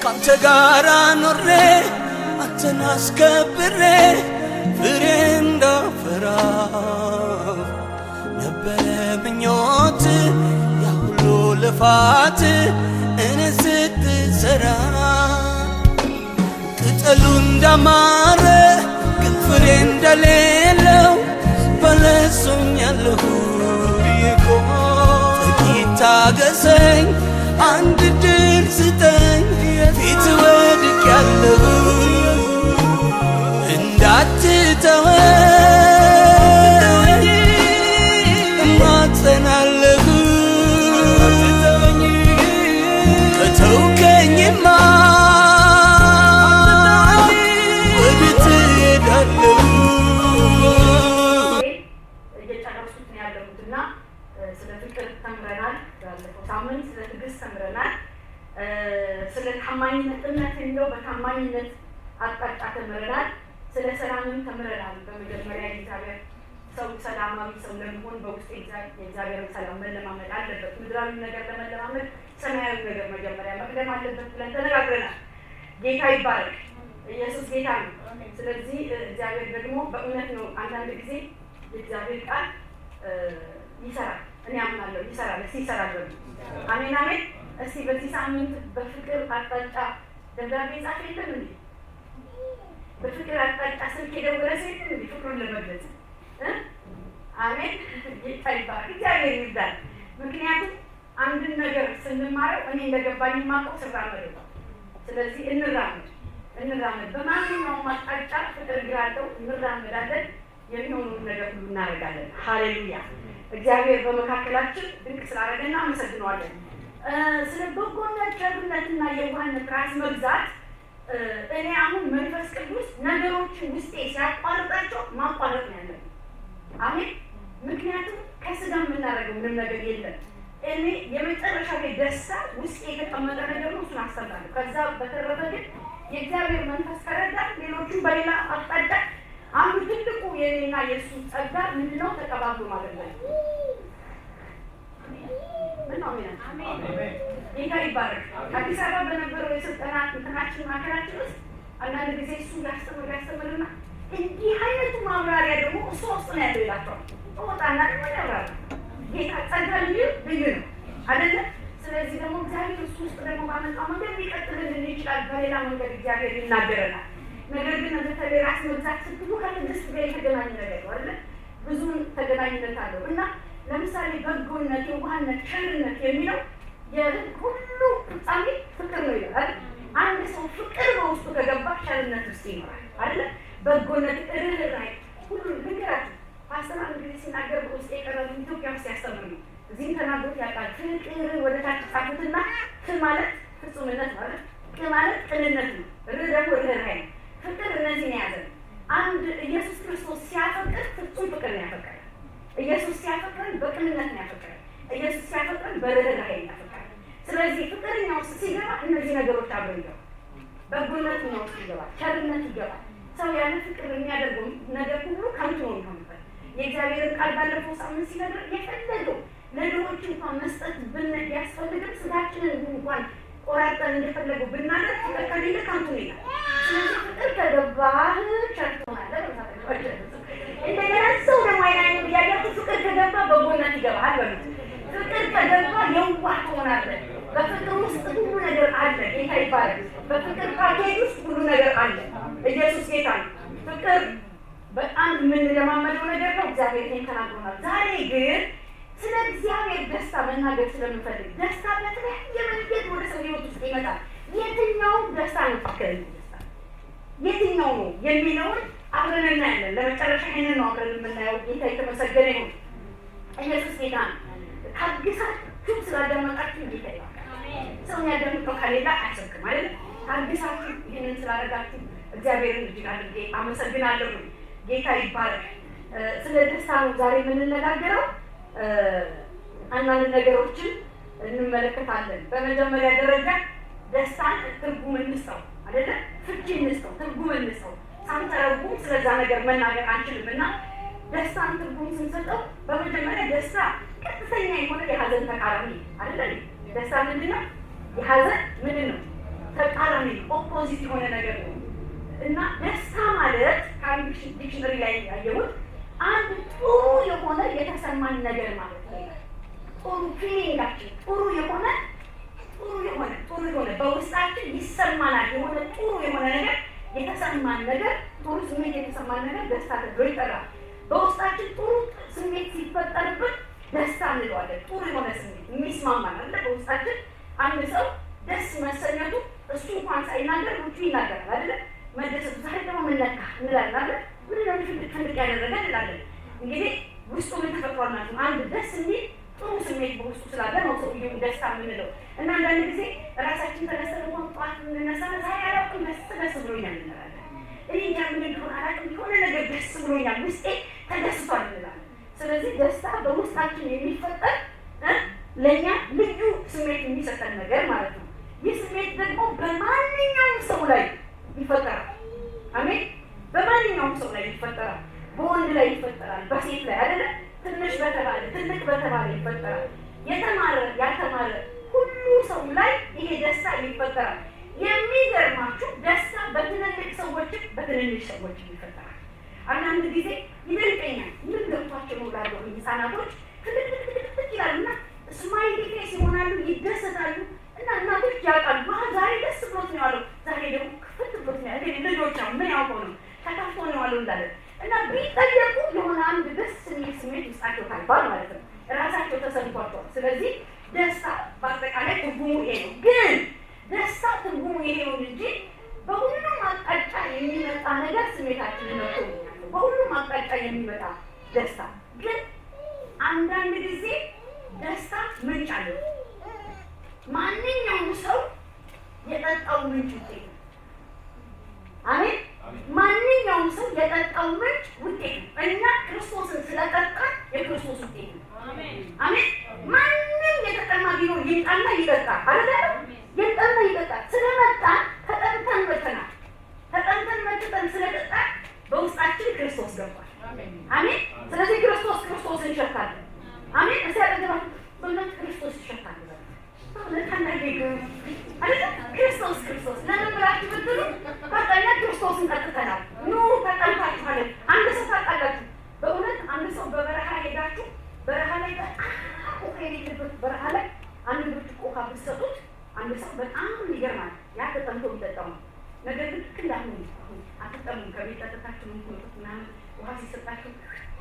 ካንተ ጋር ኖሬ አንተን አስከብሬ ፍሬ እንዳፈራ ነበረ ምኞት ያ ሁሉ ልፋት እኔ ስትሰራ ቅጠሉ እንዳማረ ግን ፍሬ እንደሌለው በለሶኛለሁ ይቆ ጥቂት ታገሰኝ አንድ ድል ስጠኝ ፊት ወድቄያለሁ እንዳትተወኝ እማጸናለሁ ከተውከኝማ ወዴት እሄዳለሁ። እየጨረሱት ነው ያለሁትና ስለ ፍቅር ተምረናል። ባለፈው ሳምንት ስለ ትዕግስት ተምረናል። ስለ ታማኝነት እምነት እንደው በታማኝነት አቅጣጫ ተምረናል። ስለ ሰላምም ተምረናል። በመጀመሪያ የእግዚአብሔር ሰው ሰላማዊ ሰው ለመሆን በውስጥ የእግዚአብሔር ሰላም መለማመድ አለበት። ምድራዊ ነገር ለመለማመድ ሰማያዊ ነገር መጀመሪያ መቅደም አለበት ብለን ተነጋግረናል። ጌታ ይባረክ። ኢየሱስ ጌታ ነው። ስለዚህ እግዚአብሔር ደግሞ በእውነት ነው። አንዳንድ ጊዜ የእግዚአብሔር ቃል ይሰራል። እኔ አምናለሁ ይሰራል። እስቲ ይሰራል። አሜን አሜን። እስቲ በዚህ ሳምንት በፍቅር አቅጣጫ ደብዳቤ ጻፍ የለም እንዴ? በፍቅር አቅጣጫ ስልክ የደወለ ሰው የለም እንዴ? ፍቅሩን ለመግለጽ አሜን። ጌታ ይባረክ። እግዚአብሔር ይርዳል። ምክንያቱም አንድን ነገር ስንማረው እኔ እንደገባኝ ማውቀው ስራመድ። ስለዚህ እንራመድ በማንኛውም አቅጣጫ ፍቅር ግራለው እንራመዳለን። የሚሆነውን ነገር ሁሉ እናደርጋለን። ሃሌሉያ። እግዚአብሔር በመካከላችን ድንቅ ስላደረገ እናመሰግነዋለን። ስለ በጎነት ቸርነትና የዋህነት ራስ መግዛት እኔ አሁን መንፈስ ቅዱስ ነገሮችን ውስጤ ሲያቋርጣቸው ማቋረጥ ነው ያለው። አሜን። ምክንያቱም ከስጋ የምናደርገው ምንም ነገር የለም። እኔ የመጨረሻ ላይ ደስታ ውስጤ የተቀመጠ ነገር ነው። እሱን አስተምራለሁ። ከዛ በተረፈ ግን የእግዚአብሔር መንፈስ ከረዳ ሌሎቹን በሌላ አቅጣጫ አንዱ ትልቁ የኔና የእሱ ጸጋ ምንድነው? ተቀባብሎ ማለት ነው። አሜን። ጌታ ይባረክ። አዲስ አበባ በነበረው የስልጠና እንትናችን ማዕከላችን ውስጥ አንዳንድ ጊዜ እሱ ያስተምርና እንዲህ አይነቱ ማብራሪያ ደግሞ እሱ ውስጥ ነው ያለው ይላቸዋል። ወጣና ደግሞ ያብራራ። ጌታ ጸጋ ልዩ ነው አይደለ? ስለዚህ ደግሞ እግዚአብሔር እሱ ውስጥ ደግሞ ባመጣው መንገድ ሊቀጥልልን ይችላል። በሌላ መንገድ እግዚአብሔር ይናገረናል። ነገር ግን በተለይ ራስ መግዛት ስትሉ ከትዕግስት ጋር የተገናኘ ነገር ነው አይደለ? ብዙ ተገናኝነት አለው እና ለምሳሌ በጎነት፣ የዋህነት፣ ቸርነት የሚለው የሁሉ ፍጻሜ ፍቅር ነው ይላል። አንድ ሰው ፍቅር በውስጡ ከገባ ቸርነት ውስጥ ይኖራል አይደለ? በጎነት፣ ርህራሄ ሁሉ ልንገራችሁ። ፓስተር አንድ ጊዜ ሲናገር በውስጥ የቀረበ ኢትዮጵያ ውስጥ ያስተምር ነው። እዚህም ተናግሮት ያውቃል። ፍቅር ወደ ታች ጻፉትና ማለት ፍጹምነት ማለት ማለት ቅንነት ነው። ደግሞ ርህራሄ ነው። ፍቅር እነዚህን የያዘ ነው። አንድ ኢየሱስ ክርስቶስ ሲያፈቅር ፍጹም ፍቅር ነው ያፈቀረ። ኢየሱስ ሲያፈቅረን በቅንነት ነው ያፈቀረ። ኢየሱስ ሲያፈቅረን በርህራሄ ነው ያፈቀረ። ስለዚህ ፍቅርኛ ውስጥ ሲገባ እነዚህ ነገሮች አብረው ይገባል። በጎነት ውስጥ ይገባል፣ ቸርነት ይገባል። ሰው ያለ ፍቅር የሚያደርገው ነገር ሁሉ ከንቱ ነው የሚሆንበት። የእግዚአብሔርን ቃል ባለፈው ሳምንት ሲነግር የፈለገው ለድሆች እንኳን መስጠት ቢያስፈልግም ስጋችንን እንኳን ቆራርጠን እንደፈለገው ብናደርግ ፍቅር ከሌለ ከንቱ ነው ይላል። ስለዚህ ፍቅር ከገባህ ቸር ትሆናለህ። እንደገና ሰው ደግሞ አይናኝም እያያችሁ ፍቅር ከገባ በጎነት ይገባሃል በሉት። ፍቅር ከገባ የዋህ ትሆናለህ። በፍቅር ውስጥ ሁሉ ነገር አለ። ጌታ ይባላል። በፍቅር ፓኬጅ ውስጥ ሁሉ ነገር አለ። ኢየሱስ ጌታ ነው። ፍቅር በጣም የምንለማመደው ነገር ነው። እግዚአብሔር ይሄን ተናግሮናል። ዛሬ ግን ስለ እግዚአብሔር ደስታ መናገር ስለምፈልግ ደስታ በተለያየ መንገድ ወደ ሰው ሕይወት ውስጥ ይመጣል። የትኛው ደስታ ነው ትክክለኛ ደስታ የትኛው ነው የሚለውን አብረን እናያለን። ለመጨረሻ ይሄንን ነው አብረን የምናየው። ጌታ የተመሰገነ ይሁን። ኢየሱስ ጌታ ነው። ታግሳችሁ ታግሳችሁ ስላዳመጣችሁ ጌታ ይባርካችሁ። ሰው የሚያዳምጠው ከሌላ አይሰብክም አይደል? ታግሳችሁ ይህንን ስላደረጋችሁ እግዚአብሔርን እጅግ አድርጌ አመሰግናለሁ። ጌታ ይባረክ። ስለ ደስታ ነው ዛሬ የምንነጋገረው። አንዳንድ ነገሮችን እንመለከታለን። በመጀመሪያ ደረጃ ደስታን ትርጉም እንስጠው አይደለ? ፍቺ እንስጠው፣ ትርጉም እንስጠው። ሳንተረጉም ስለዛ ነገር መናገር አንችልም እና ደስታን ትርጉም ስንሰጠው በመጀመሪያ ደስታ ቀጥተኛ የሆነ የሀዘን ተቃራኒ አይደለ? ደስታ ምንድን ነው? የሀዘን ምንድን ነው? ተቃራኒ፣ ኦፖዚት የሆነ ነገር ነው እና ደስታ ማለት ከአንድ ዲክሽነሪ ላይ ያየሁት አንድ ጥሩ የሆነ የተሰማን ነገር ማለት ነው። ጥሩ ፊሊንጋችን ጥሩ የሆነ በውስጣችን ይሰማናል የሆነ ጥሩ የሆነ ነገር የተሰማን ነገር ጥሩ ስሜት የተሰማን ነገር ደስታ ተብሎ ይጠራል። በውስጣችን ጥሩ ስሜት ሲፈጠርብን ደስታ እንለዋለን። ጥሩ የሆነ ስሜት የሚስማማን አለ በውስጣችን። አንድ ሰው ደስ መሰኘቱ እሱ እንኳን ሳይናገር ውጪ ይናገራል አይደለ? መደሰቱ ዛሬ ደግሞ ምን ነካ እንላለን አይደል? ምን ነው ፍንድቅ ያደረገ እንላለን። እንግዲህ ውስጡ ምን ተፈጥሯል ማለት ነው? አንድ ደስ የሚል ጥሩ ስሜት በውስጡ ስላለ ነው ሰውየው ደስታ የምንለው። እና አንዳንድ ጊዜ ራሳችን ተነስተን እንኳን ጠዋት የምንነሳና ዛሬ አላውቅም ደስ ብሎኛል እንላለን። እኔ እንጃ ምን እንደሆነ አላውቅም የሆነ ነገር ደስ ብሎኛል ውስጤ ተደስቷል እንላለን። ስለዚህ ደስታ በውስጣችን የሚፈጠር ለእኛ ልዩ ስሜት የሚሰጠን ነገር ማለት ነው። ይህ ስሜት ደግሞ በማንኛውም ሰው ላይ ይፈጠራል። አሜን። በማንኛውም ሰው ላይ ይፈጠራል። በወንድ ላይ ይፈጠራል፣ በሴት ላይ አይደለ? ትንሽ በተባለ ትልቅ በተባለ ይፈጠራል። የተማረ ያልተማረ ሁሉ ሰው ላይ ይሄ ደስታ ይፈጠራል። የሚገርማችሁ ደስታ በትልልቅ ሰዎችም በትንንሽ ሰዎችም ይፈጠራል። አንዳንድ ጊዜ ይደንቀኛል። ምን ገብቷቸው ነው ላለው ህፃናቶች ትልቅ ይላሉና ስማይል ፌስ ይሆናሉ፣ ይደሰታሉ እና እናቶች ያውቃሉ። ዛሬ ደስ ብሎት ነው ያለው፣ ዛሬ ደግሞ ክፍት ብሎት ነው ያለው። ልጆች ነው ምን ያውቀው ነው ተካፍቶ ነው ያለው እንዳለ እና ቢጠየቁ የሆነ አንድ ደስ የሚል ስሜት ውስጣቸው ታይቷል ማለት ነው። ራሳቸው ተሰምቷቸዋል። ስለዚህ ደስታ በአጠቃላይ ትርጉሙ ይሄ ነው። ግን ደስታ ትርጉሙ ይሄ ነው እንጂ በሁሉም አቅጣጫ የሚመጣ ነገር ስሜታችንን ነው። በሁሉም አቅጣጫ የሚመጣ ደስታ ግን አንዳንድ ጊዜ ደስታ ምንጭ አለው። ማንኛውም ሰው የጠጣው ምንጭ ውጤት ነው። አሜን። ማንኛውም ሰው የጠጣው ምንጭ ውጤት ነው። እኛ ክርስቶስን ስለጠጣን የክርስቶስ ውጤት ነው። አሜን። ማንም የተጠማ ቢኖር ይምጣና ይጠጣ አይደል? ይምጣና ይጠጣ። ስለመጣን ተጠምተን መጥተናል። ተጠምተን መጥተን ስለጠጣን በውስጣችን ክርስቶስ ገባል። አሜን። ስለዚህ ክርስቶስን እንሸታለን። አሜን። እዚያ አጠገባችሁ በእውነት ክርስቶስ ይሸታል። ክርስቶስ ለምን ብላችሁ ብትሉ በቃኛ ክርስቶስን ጠጥተናል። ኑ ተጠምታችኋል። አንድ ሰው ታውቃላችሁ። በእውነት አንድ ሰው በበረሃ ሄዳችሁ በረሃ ላይ በጣም ሄድበት በረሃ ላይ አንድ ብርጭቆ ውሃ ብትሰጡት አንድ ሰው በጣም ይገርማል። ያ ተጠምቶ የሚጠጣው ነው። ነገር ግን ልክ እንዳሁኑ አትጠሙም። ከቤት ጠጥታችሁ ምንኩልት ምናምን ውሃ ሲሰጣችሁ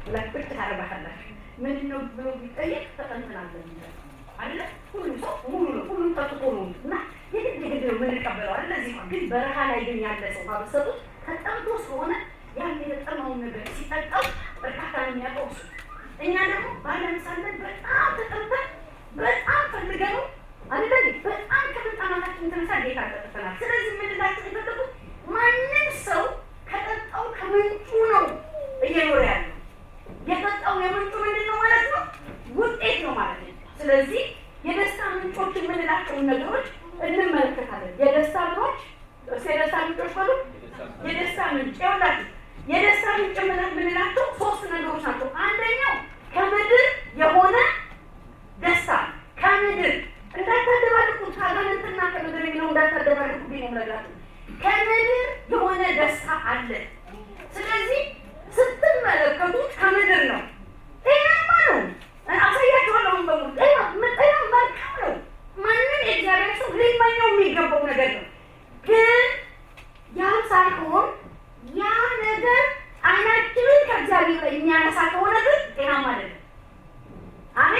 ብላችሁ ታረባታላችሁ። ምንድን ነው ብሎ ቢጠየቅ ተጠምተናለን አይደለ? ሁሉ ሰው ሙሉ ነው፣ ሁሉም ጠጥቶ ነው እና የግድ ነው የምንቀበለው አይደለ? እዚህ ግን በረሃ ላይ ግን ያለ ሰው ባበሰጡት ተጠምቶ ስለሆነ ያን የተጠማውን ነገር ሲጠጣው እርካታ ነው የሚያውቀው እሱ። እኛ ደግሞ ባለምሳለን በጣም ተጠምተን በጣም ፈልገነው አይደለ? በጣም ከመጠማታችን የተነሳ ጌታ ጠጥተናል። ስለዚህ ምንላችሁ የተጠጡት ማንም ሰው ከጠጣው ከምንጩ ነው እየኖረ ያለው። የጠጣው የምንጩ ምንድን ነው ማለት ነው? ውጤት ነው ማለት ነው። ስለዚህ የደስታ ምንጮች የምንላቸውን ነገሮች እንመለከታለን። የደስታ ምንጮች በሉ። የደስታ ምንጭ ይኸውላችሁ፣ የደስታ ምንጭ የምንላቸው ሶስት ነገሮች ናቸው። አንደኛው ከምድር የሆነ ደስታ፣ ከምድር እንዳታደባልቁት፣ ከአጋንንትና ከምድር የሚለው እንዳታደባልቁ ነው የምነግራችሁ። ከምድር የሆነ ደስታ አለ። ስለዚህ ስትመለከቱት ከምድር ነው። ጤናማ ነው። አሳያችኋለሁ። በሙሉ ጤና መልካም ነው። ማንም የእግዚአብሔር ሰው ሊመኘው የሚገባው ነገር ነው። ግን ያ ሳይሆን ያ ነገር አይናችንን ከእግዚአብሔር ላይ የሚያነሳ ከሆነ ግን ጤናማ አይደለም። አሜን።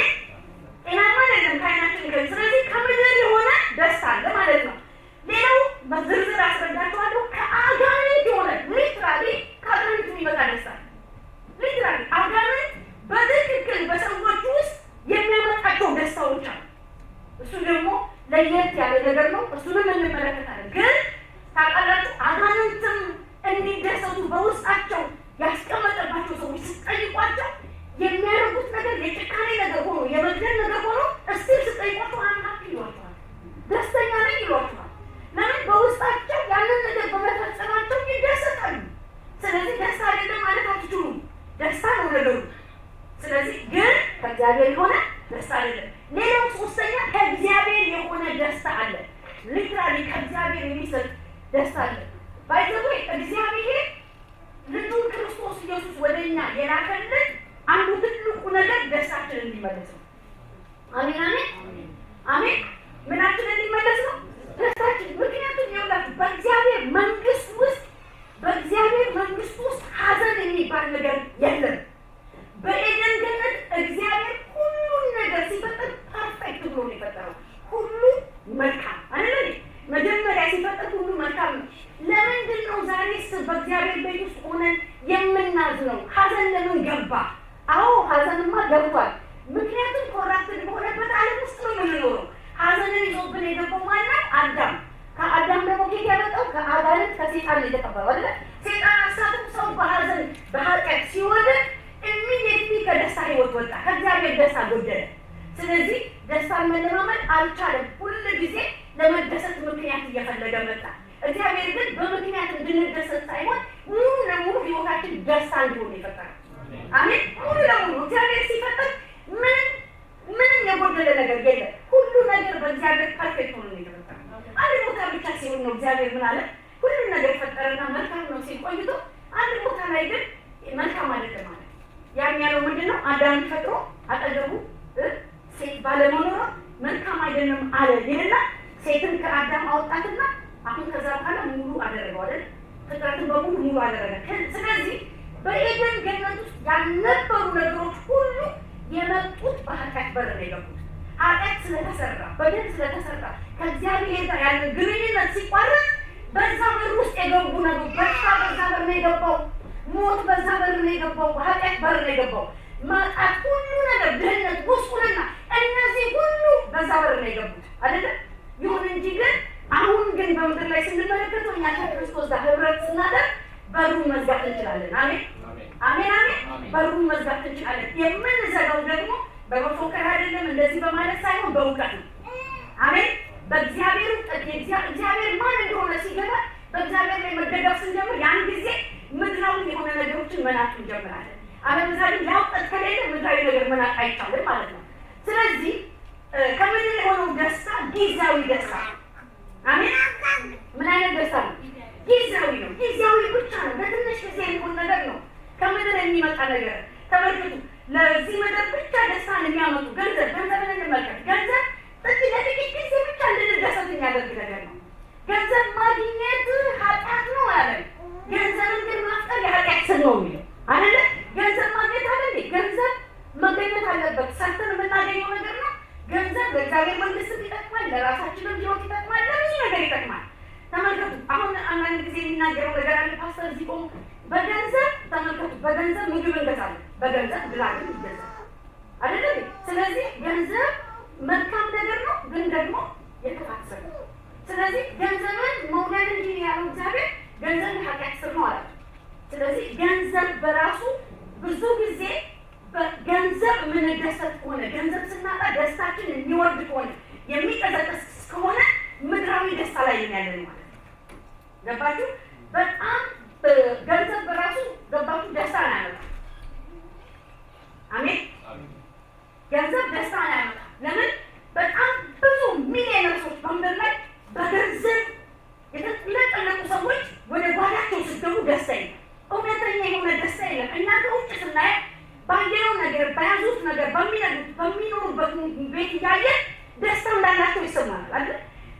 እሱ ደግሞ ለየት ያለ ነገር ነው። እሱንም እንመለከታለን። ግን ታውቃላችሁ አጋንንትም እንዲደሰቱ በውስጣቸው ያስቀመጠባቸው ሰዎች ስጠይቋቸው የሚያደርጉት ነገር የጭካኔ ነገር ሆኖ የመግደል ነገር ሆኖ እስቲል ስጠይቋቸው አንካክ ይሏቸዋል፣ ደስተኛ ነኝ ይሏቸዋል። ለምን? በውስጣቸው ያንን ነገር በመፈጸማቸው ይደሰታሉ። ስለዚህ ደስታ አይደለም ማለት አትችሉም። ደስታ ነው ነገሩ። ስለዚህ ግን ከእግዚአብሔር የሆነ ደስታ አይደለም። ሌላው ሶስተኛ ከእግዚአብሔር የሆነ ደስታ አለ። ሊትራሊ ከእግዚአብሔር የሚሰጥ ደስታ አለ። ባይዘው እግዚአብሔር ልጁን ክርስቶስ ኢየሱስ ወደኛ የላከልን አንዱ ትልቁ ነገር ደስታችን እንዲመለስ ነው። አሜን አሜን አሜን። ምናችን እንዲመለስ ነው? ደስታችን። ምክንያቱም ይኸውላችሁ በእግዚአብሔር መንግስት ውስጥ ሀዘን የሚባል ነገር የለም። በኤደን ገነት እግዚአብሔር ሁሉን ነገር ሲፈጥር ፐርፌክት ብሎ ነው የፈጠረው። ሁሉ መልካም አይደል? መጀመሪያ ሲፈጥር ሁሉ መልካም ነው። ለምንድን ነው ዛሬስ በእግዚአብሔር ቤት ውስጥ ሆነን የምናዝነው? ሀዘን ለምን ገባ? አዎ ሀዘንማ ገብቷል። ምክንያቱም ኮራፕትድ በሆነበት ዓለም ውስጥ ነው የምንኖረው። ሀዘንን ይዞብን የገባው ማነው? አዳም። ከአዳም ደግሞ ኬት ያመጣው? ከአጋንንት ከሴጣን የተቀበለው አይደል? ሴጣን አሳቱ ሰው በሀዘን በኃጢአት ሲወድቅ ኢሚዲየትሊ ከደስታ ህይወት ወጣ፣ ከእግዚአብሔር ደስታ ጎደለ። ስለዚህ ደስታን መለማመድ አልቻለም። ሁል ጊዜ ለመደሰት ምክንያት እየፈለገ መጣ። እግዚአብሔር ግን በምክንያት እንድንደሰት ሳይሆን ሙሉ ለሙሉ ህይወታችን ደስታ እንዲሆን የፈጠረው። አሜን። ሙሉ ለሙሉ እግዚአብሔር ሲፈጥር ምንም የጎደለ ነገር የለም። ሁሉ ነገር በእግዚአብሔር ፐርፌክት ሆኖ ነው የተፈጠረው። አንድ ቦታ ብቻ ሲሆን ነው እግዚአብሔር ምን አለ? ሁሉን ነገር ፈጠረና መልካም ነው ሲል ቆይቶ አንድ ቦታ ላይ ግን መልካም አይደለም ማለት ያም ያለው ምንድነው? አዳም ፈጥሮ አጠገቡ ሴት ባለመኖሯ መልካም አይደለም አለ ይልና ሴትን ከአዳም አወጣትና አሁን ከዛ በኋላ ሙሉ አደረገው አይደል? ፍጥረትን በሙሉ ሙሉ አደረገ። ስለዚህ በኤደን ገነት ውስጥ ያልነበሩ ነገሮች ሁሉ የመጡት በኃጢአት በር ነው የገቡት። ኃጢአት ስለተሰራ በደል ስለተሰራ ከእግዚአብሔር ጋር ያለ ግንኙነት ሲቋረጥ በዛ በር ውስጥ የገቡ ነገሮች በሽታ በዛ በር ነው የገባው፣ ሞት በዛ በር ነው የገባው፣ ኃጢአት በር ነው የገባው፣ ማጣት፣ ሁሉ ነገር፣ ድህነት፣ ጉስቁልና፣ እነዚህ ሁሉ በዛ በር ነው የገቡት አይደለም? ይሁን እንጂ ግን አሁን ግን በምድር ላይ ስንመለከተው እኛ ከክርስቶስ ጋር ህብረት ስናደርግ በሩን መዝጋት እንችላለን። አሜን አሜን አሜን። በሩን መዝጋት እንችላለን። የምንዘጋው ደግሞ በመፎከር አይደለም፣ እንደዚህ በማለት ሳይሆን በእውቀት ነው። አሜን። በእግዚአብሔር እውቀት እግዚአብሔር ማን እንደሆነ ሲገባ በእግዚአብሔር ላይ መደገፍ ስንጀምር ያን ጊዜ ምድራዊ የሆነ ነገሮችን መናቅ እንጀምራለን። አለምሳሌ ያውቀት ከሌለ ምድራዊ ነገር መናቅ አይቻልም ማለት ነው። ስለዚህ ከምድር የሆነው ደስታ ጊዜያዊ ደስታ። አሜን። ምን አይነት ደስታ ነው? ጊዜያዊ ነው። ጊዜያዊ ብቻ ነው። ለትንሽ ጊዜ የሚሆን ነገር ነው። ከምድር የሚመጣ ነገር ተመልከቱ። ለዚህ ምድር ብቻ ደስታን የሚያመጡ ገንዘብን እንመልከት። ገንዘብ ለጥቂት ጊዜ ብቻ እንድንደሰት የሚያደርግ ነገር ነው። ገንዘብ ማግኘት ኃጢአት ነው አለ። ገንዘብን ግን ማፍቀር የኃጢአት ስር ነው የሚለው አይደለ? ገንዘብ ማግኘት አለ እንዴ? ገንዘብ መገኘት አለበት። ሰርተን የምናገኘው ነገር ነው። ገንዘብ ለእግዚአብሔር መንግስት ይጠቅማል፣ ለራሳችንም ህይወት ይጠቅማል፣ ለብዙ ነገር ይጠቅማል። ተመልከቱ። አሁን አንዳንድ ጊዜ የሚናገረው ነገር አለ ፓስተር እዚህ ቆሞ በገንዘብ ተመልከቱ፣ በገንዘብ ምግብ እንገዛለን፣ በገንዘብ ድራግን ይገዛል አይደለም? ስለዚህ ገንዘብ መልካም ነገር ነው፣ ግን ደግሞ የክፋት ስር ነው። ስለዚህ ገንዘብን መውደድ እንጂ ያለው እግዚአብሔር ገንዘብ ኃጢአት ስር ነው አለ። ስለዚህ ገንዘብ በራሱ ብዙ ጊዜ በገንዘብ የምንደሰት ከሆነ ገንዘብ ስናጣ ደስታችን የሚወርድ ከሆነ የሚቀዘቀዝ ከሆነ ምድራዊ ደስታ ላይ ያለን ማለት ነው። ገባችሁ? በጣም ገንዘብ በራሱ ገባችሁ ደስታ አያመጣም። አሜን። ገንዘብ ደስታ አያመጣም። ለምን? በጣም ብዙ ሚሊዮነሮች በምድር ላይ በገንዘብ የተጥለቀለቁ ሰዎች ወደ ጓዳቸው ስትገቡ ደስታ የለም። እውነተኛ የሆነ ደስታ የለም። እናንተ ውጭ ስናየ ባየነው ነገር በያዙት ነገር በሚኖሩበት ቤት እያየ ደስታ እንዳላቸው ይሰማናል አይደል?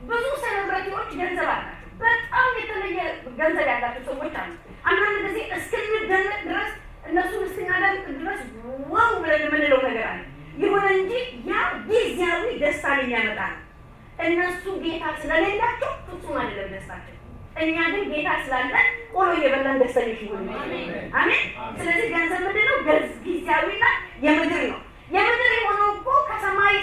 ብዙ ሴሌብሪቲዎች ገንዘብ አላቸው። በጣም የተለየ ገንዘብ ያላቸው ሰዎች አሉ። አንዳንድ ጊዜ እስክንደነቅ ድረስ እነሱን እስክናደንቅ ድረስ ዋው ብለን የምንለው ነገር አለ። ይሁን እንጂ ያ ጊዜያዊ ደስታን የሚያመጣ ነው። እነሱ ጌታ ስለሌላቸው ፍጹም አይደለም ደስታቸው። እኛ ግን ጌታ ስላለን ቆሎ እየበላን ደስተኞች ይሆን። አሜን። ስለዚህ ገንዘብ ምንድን ነው? ጊዜያዊና የምድር ነው። የምድር የሆነው እኮ ከሰማይ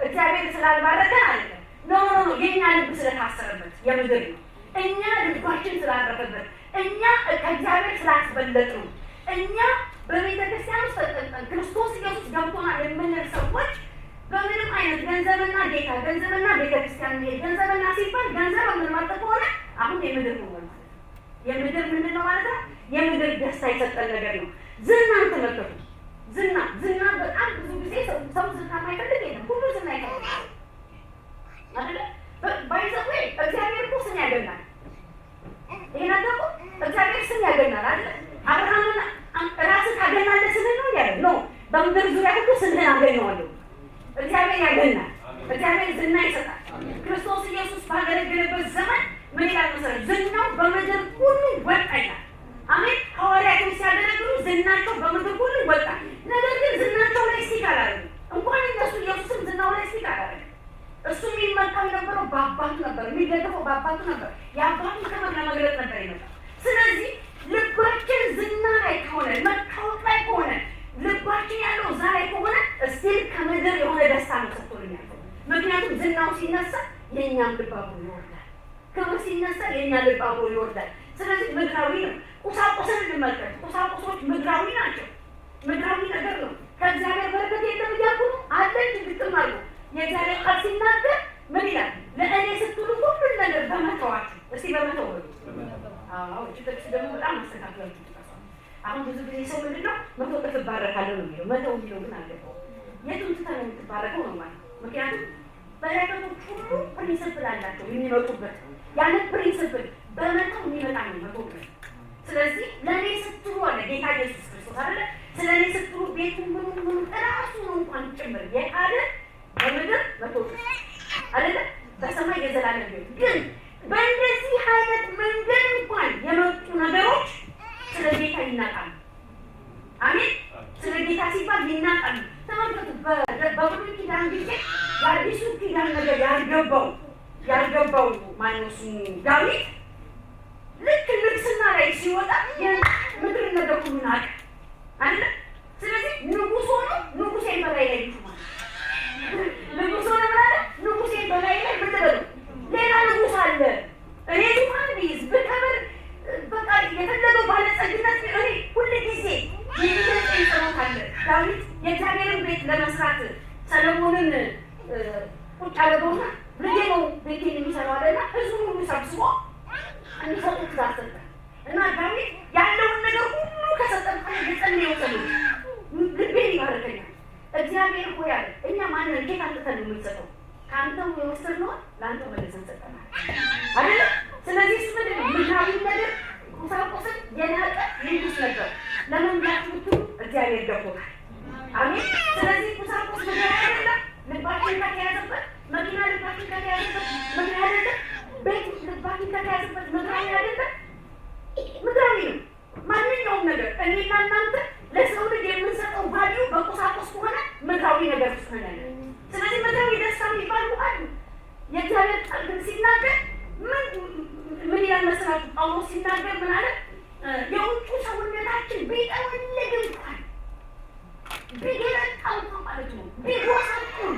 እግዚአብሔር ስላልባረከን አይደለም። ኖ የኛ ልብ ስለታሰረበት የምድር ነው። እኛ ልባችን ስላረፈበት፣ እኛ ከእግዚአብሔር ስላስበለጥ ነው። እኛ በቤተ ክርስቲያን ውስጥ ክርስቶስ ኢየሱስ ገብቶናል የምንል ሰዎች በምንም አይነት ገንዘብና ጌታ፣ ገንዘብና ቤተክርስቲያን መሄድ፣ ገንዘብና ሲባል ገንዘብ የምንመርጥ ከሆነ አሁን የምድር ነው ማለት ነው። የምድር ምንድን ነው ማለት ነው? የምድር ደስታ የሰጠን ነገር ነው። ዝናን ተመልከቱ። ዝና በጣም ብዙ ጊዜ ሰው ዝና የማይፈልግ የለም። ሁሉ ዝና ይፈልጋል አይደለ? ባይዘው እግዚአብሔር እኮ ስም ያገናል። ይሄን አደረጉ። እግዚአብሔር ስም ያገናል አይደለ? አብርሃምን ራስህ ታገናለህ ስልህ ነው ያለው ነው። በምድር ዙሪያ ሁሉ ስምህን አገኘዋለሁ። እግዚአብሔር ያገናል። እግዚአብሔር ዝና ይሰጣል። ክርስቶስ ኢየሱስ ባገለገለበት ዘመን ምን ይላል መሰለህ? ዝናው በምድር ሁሉ ወጣ ይላል። አሜን። ሐዋርያቶች ሲያገለግሉ ዝናቸው በምድር ሁሉ ወጣ። ነገር ግን ዝናቸው ላይ ስቲክ አላደረጉም። እንኳን እነሱ ኢየሱስም ዝናው ላይ ስቲክ አላደረገም። እሱ የሚመካው የነበረው በአባቱ ነበር፣ የሚደገፈው በአባቱ ነበር። የአባቱን ክብር ለመግለጽ ነበር የመጣው። ስለዚህ ልባችን ዝና ላይ ከሆነ፣ መታወቅ ላይ ከሆነ፣ ልባችን ያለው እዛ ላይ ከሆነ እስቲል ከምድር የሆነ ደስታ ነው ሰጥቶልኛል። ምክንያቱም ዝናው ሲነሳ የእኛም ልብ አብሮ ይወርዳል። ክብር ሲነሳ የእኛ ልብ አብሮ ይወርዳል። ስለዚህ ምድራዊ ነው። ቁሳቁስን እንመልከት። ቁሳቁሶች ምድራዊ ናቸው። ምድራዊ ነገር ነው። ከእግዚአብሔር በረከት የለም እያልኩ ነው አለኝ ግጥም አሉ። የእግዚአብሔር ቃል ሲናገር ምን ይላል? ለእኔ ስትሉ ሁሉን ነገር በመተዋችሁ። እስቲ በመተው በሉ። አዎ ጥቅስ ደግሞ በጣም አስተካክላችሁ ተጠቅሷል። አሁን ብዙ ጊዜ ሰው ምንድነው መቶ እጥፍ እባረካለሁ ነው የሚለው። መተው የሚለው ግን አልገባውም። የቱን ትተህ ነው የምትባረከው ነው ማለት። ምክንያቱም በረከቶች ሁሉ ፕሪንስፕል አላቸው የሚመጡበት። ያንን ፕሪንስፕል በመተው የሚመጣ ነው መተው። ስለዚህ ለእኔ ስትሉ አለ ጌታ ኢየሱስ ክርስቶስ አይደለ? ስለ እኔ ስትሉ ቤቱን ምኑ እራሱን እንኳን ጭምር የቃለ በምድር መቶ አይደለ? በሰማይ የዘላለም ቤት። ግን በእንደዚህ አይነት መንገድ እንኳን የመጡ ነገሮች ስለ ጌታ ይናቃሉ። አሜን። ስለ ጌታ ሲባል ይናቃሉ። ተመልከቱ። በብሉይ ኪዳን ጊዜ የአዲሱ ኪዳን ነገር ያልገባው ማነው ስሙ ዳዊት ልክ ንግስና ላይ ሲወጣ የምድር ነገር ሁሉ ናቀ አይደለ? ስለዚህ ንጉሥ ሆኖ ንጉሴን በላይ ላይ ይሹማል። ንጉሥ ሆነ ማለት ንጉሴን በላይ ላይ ምን ልበለው? ሌላ ንጉሥ አለ። እኔ ዙፋን ቢይዝ ብከብር በቃ የፈለገው ባለጸግነት እኔ ሁል ጊዜ የሚገልጸኝ ጸሎት አለ። ዳዊት የእግዚአብሔርን ቤት ለመስራት ሰለሞንን ቁጭ አደረገውና ልጄ ነው ቤቴን የሚሰራው አለና ህዝቡን ሁሉ ሰብስቦ እንዲሰጡ ትእዛዝ ሰጠ እና ዳዊት ያለውን ነገር ሁሉ ከሰጠን የጸለየው ጸሎት ልቤን ይባርከኛል። እግዚአብሔር ሆይ አለ እኛ ማንን ጌታ አንተን ነው የምንሰጠው? ከአንተው የወሰድነውን ለአንተው መልሰን ሰጠናል አይደለ? ስለዚህ እሱ ምንድን ነው ምድራዊ ነገር ቁሳቁስን የናቀ ንጉሥ ነበር። ለመምላት ብትሉ እግዚአብሔር ገብቶታል። አሜን። ስለዚህ ቁሳቁስ ምድራዊ አይደለም። ልባችን ከተያዘበት መኪና፣ ልባችን ከተያዘበት ምድራዊ አይደለም። ቤት ልባችን ከተያዘበት ምድራዊ አይደለም፣ ምድራዊ ነው። ማንኛውም ነገር እኔና እናንተ ለሰው ልጅ የምንሰጠው ቫልዩ በቁሳቁስ ከሆነ ምድራዊ ነገር ውስጥ ነው ያለ። ስለዚህ ምድራዊ ደስታ የሚባሉ አሉ። የእግዚአብሔር ቃል ግን ሲናገር ምን ይላል መሰላችሁ? ጳውሎስ ሲናገር ምን አለ? የውጩ ሰውነታችን ቢጠወልግ እንኳን ቢገለጣው ማለት ነው ቢጎሳቁል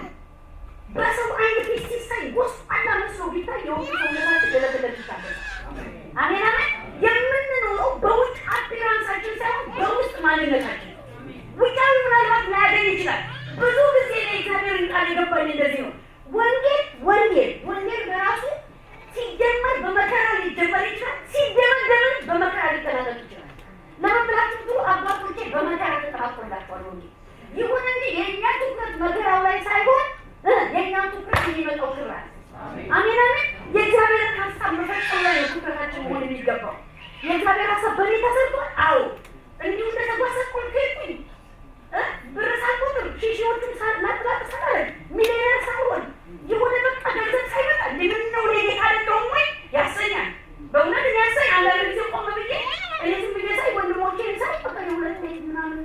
በሰው አይን ፊት ሲሳይ ጎስቋላ መስሎ ቢታይ የውጩ ሰውነታችን ገለገለት ይታበል። አሜን አሜን። የምንኖረው በውጭ አፒራንሳችን ሳይሆን በውስጥ ማንነታችን። ውጫዊ ምናልባት ላያገኝ ይችላል። ብዙ ጊዜ የእግዚአብሔርን ቃል የገባኝ እንደዚህ ነው። ወንጌል በራሱ ሲጀመር በመከራ ሊጀመር ይችላል። ሲደመደምም በመከራ ሊጠናቀቅ ይችላል። ለምን ብላችሁ ብትሉ አባቶቼ በመከራ ተጠራጥቶላቸዋል ወንጌል። ይሁን እንጂ የእኛ ትኩረት መከራው ላይ ሳይሆን የእኛ ትኩረት የሚመጣው ክብር አለ። አሜን አሜን። የእግዚአብሔርን ሀሳብ መፈጸም ላይ ነው ትኩረታችን መሆን የሚገባው። የእግዚአብሔር ሀሳብ በእኔ ተሰርቷል። አዎ እንዲሁ እንደተጓሰቆል ከይኩኝ ብር ሳልቆጥር ሺዎቹን ላጥላጥ ሳላረግ ሚሊዮነር ሳልሆን የሆነ በቃ ገንዘብ ሳይመጣ እንደምነው ሌጌታ አደለሁም ወይ ያሰኛል። በእውነት ያሰኝ። አንዳንድ ጊዜ ቆም ብዬ እኔ ዝም ብዬ ሳይ ወንድሞቼን ሳይ በቃ የሁለት ቤት ምናምን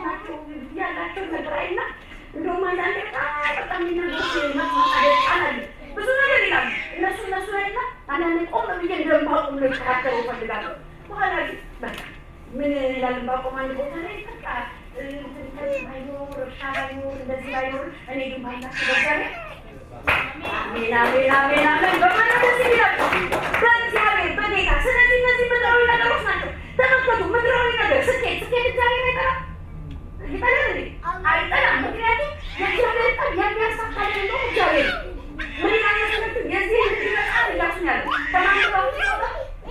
ናቸው ያላቸው ነገር አይና እንደውም አንዳንዴ በጣም የሚናገሩት ማጣደቃል ብዙ ነገር ይላሉ እነሱ ላይና አንዳንዴ ቆም ብዬ እንደማቆም ነው ይተካከሩ ይፈልጋሉ። በኋላ ግን በቃ ምን ይላል ባቆም አንድ ቦታ ላይ በቃ ባይኖር እርሻ ባይኖር እንደዚህ ባይኖር እኔ ግን ባይናችሁ በእግዚአብሔር አሜን አሜን አሜን አሜን በማለት እዚህ ይላችሁ በእግዚአብሔር በጌታ። ስለዚህ እነዚህ ምድራዊ ነገሮች ናቸው። ተመልከቱ፣ ምድራዊ ነገር ስኬት እግዚአብሔር አይጠራም አይጠራም። ምክንያቱም የእግዚአብሔር ቃል የሚያሳካልን እንደው እግዚአብሔር ምን ይላል? የዚህ እንዲመጣ ይላችሁ ያለ ተማምረው